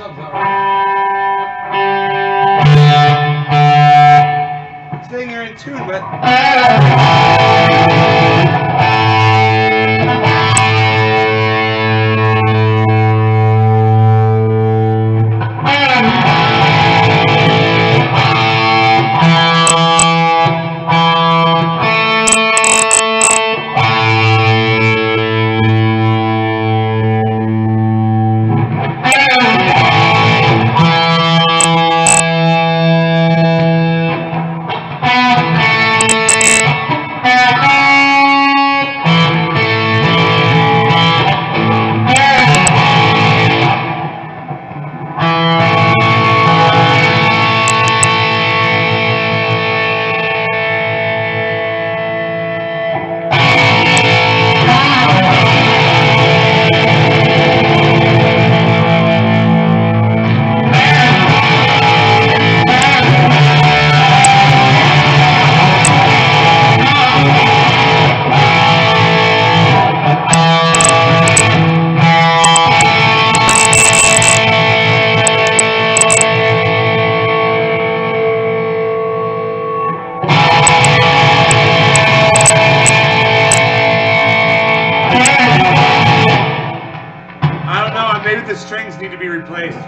Something's not right. I'm saying you're in tune, but. Maybe the strings need to be replaced.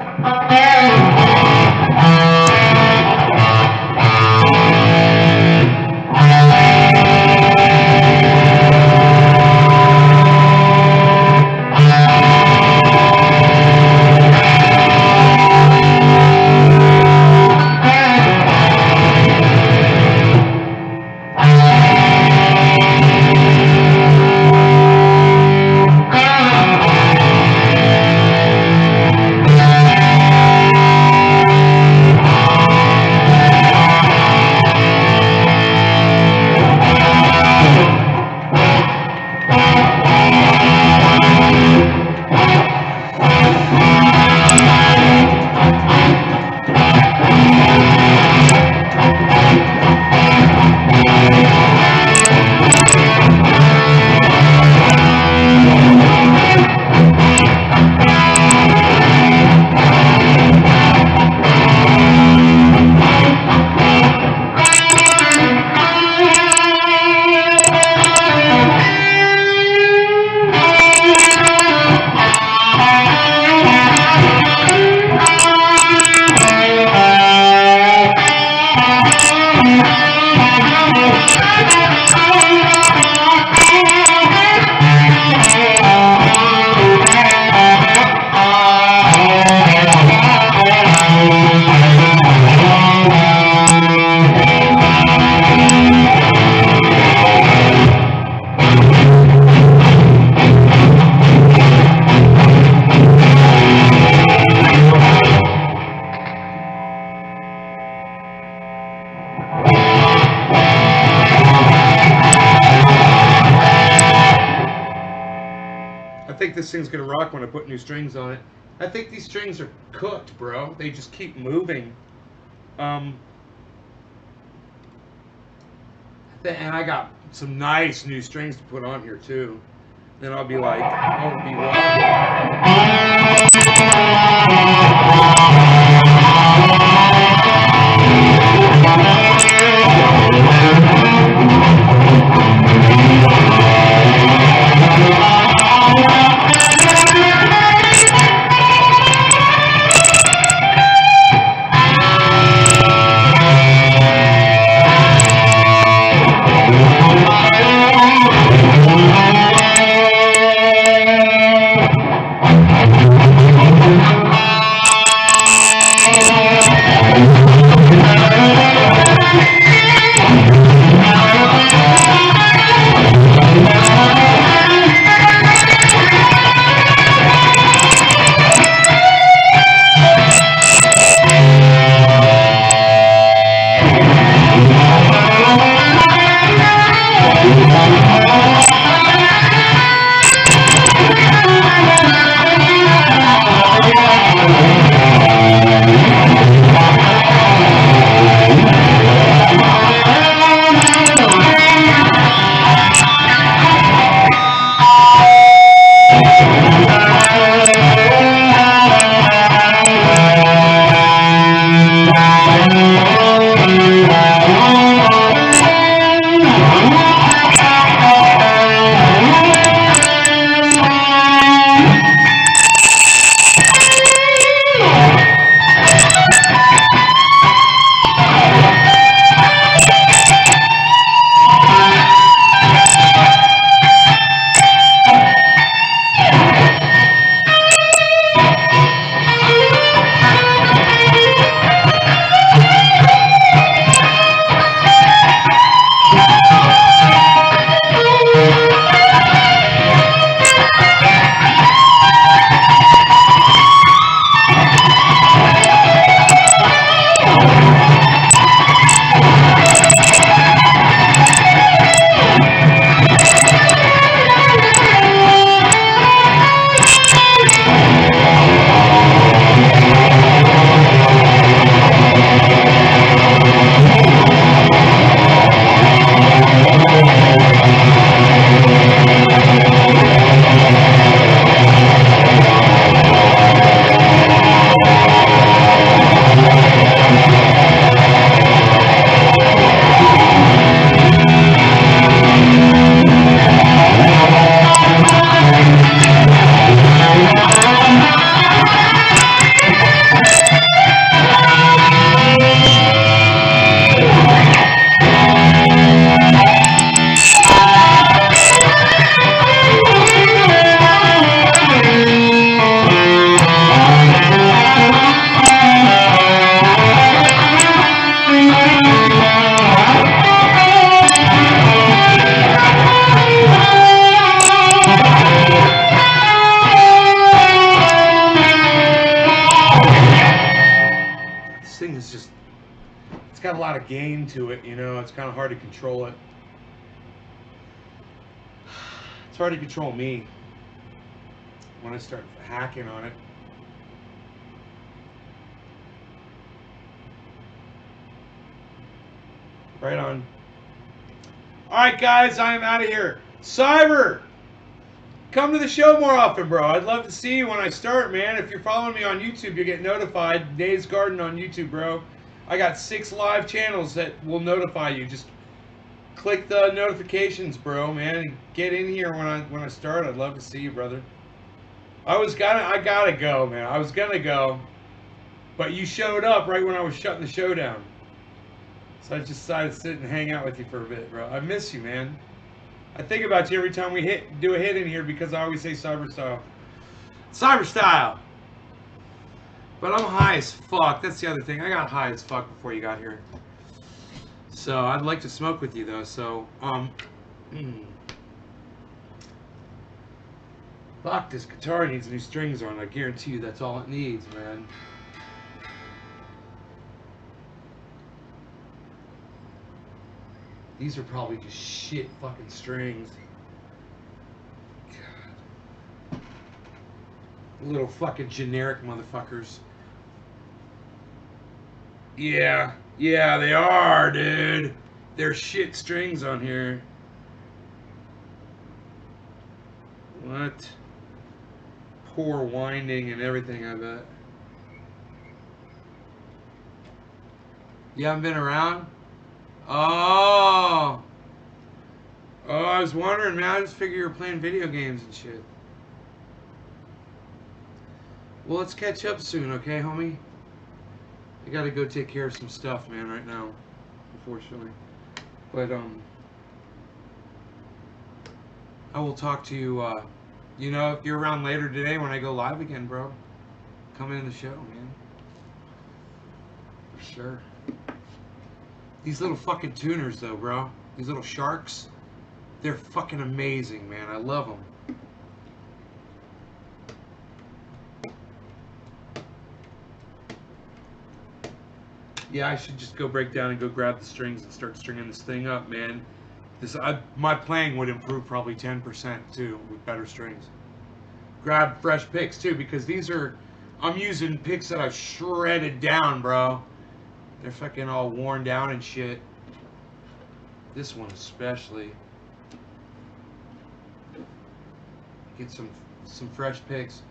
I think this thing's gonna rock when I put new strings on it. I think these strings are cooked, bro. They just keep moving. And I got some nice new strings to put on here too. Then I'll be like, I'll be rocking. is just, it's got a lot of gain to it, you know. It's kind of hard to control it. It's hard to control me when I start hacking on it. Right on. Alright guys, I am out of here. Cyber! Come to the show more often, bro. I'd love to see you when I start, man. If you're following me on YouTube, you get notified. Dave's Garden on YouTube, bro. I got 6 live channels that will notify you. Just click the notifications, bro, man, and get in here when I start. I'd love to see you, brother. I gotta go, man. I was gonna go, but you showed up right when I was shutting the show down. So I just decided to sit and hang out with you for a bit, bro. I miss you, man. I think about you every time we do a hit in here because I always say cyber style. Cyber style! But I'm high as fuck. That's the other thing. I got high as fuck before you got here. So I'd like to smoke with you though, so fuck, this guitar needs new strings on. I guarantee you that's all it needs, man. These are probably just shit fucking strings. God. Little fucking generic motherfuckers. Yeah, they are, dude. There's shit strings on here. What? Poor winding and everything, I bet. You haven't been around? Oh, I was wondering, man. I just figured you were playing video games and shit. Well, let's catch up soon, okay, homie? I gotta go take care of some stuff, man, right now, unfortunately. But, I will talk to you, you know, if you're around later today when I go live again, bro. Come in the show, man. For sure. These little fucking tuners, though, bro. These little sharks. They're fucking amazing, man. I love them. Yeah, I should just go break down and go grab the strings and start stringing this thing up, man. My playing would improve probably 10% too with better strings. Grab fresh picks too, because these are, I'm using picks that I've shredded down, bro. They're fucking all worn down and shit. This one especially. Get some fresh picks.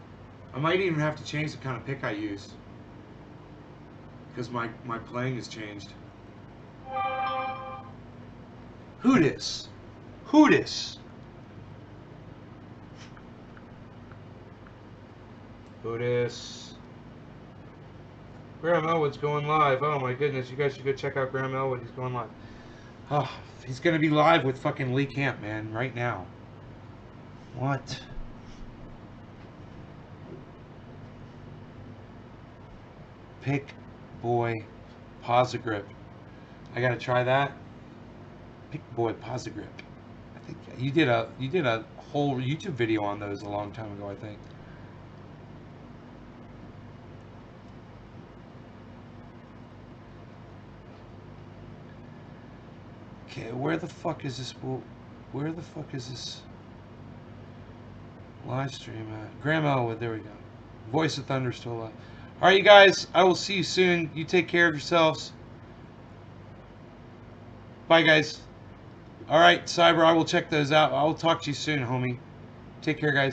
I might even have to change the kind of pick I use, because my playing has changed. Who dis? Who dis? Who dis? Graham Elwood's going live. Oh my goodness, you guys should go check out Graham Elwood. He's going live. Oh, he's gonna be live with fucking Lee Camp, man, right now. What? Pick Boy Posigrip. I gotta try that. Pick Boy Posigrip. I think you did a whole YouTube video on those a long time ago, I think. Okay, where the fuck is this live stream at? Graham Elwood, there we go. Voice of Thunder still alive. Alright, you guys, I will see you soon. You take care of yourselves. Bye, guys. Alright, Cyber, I will check those out. I will talk to you soon, homie. Take care, guys.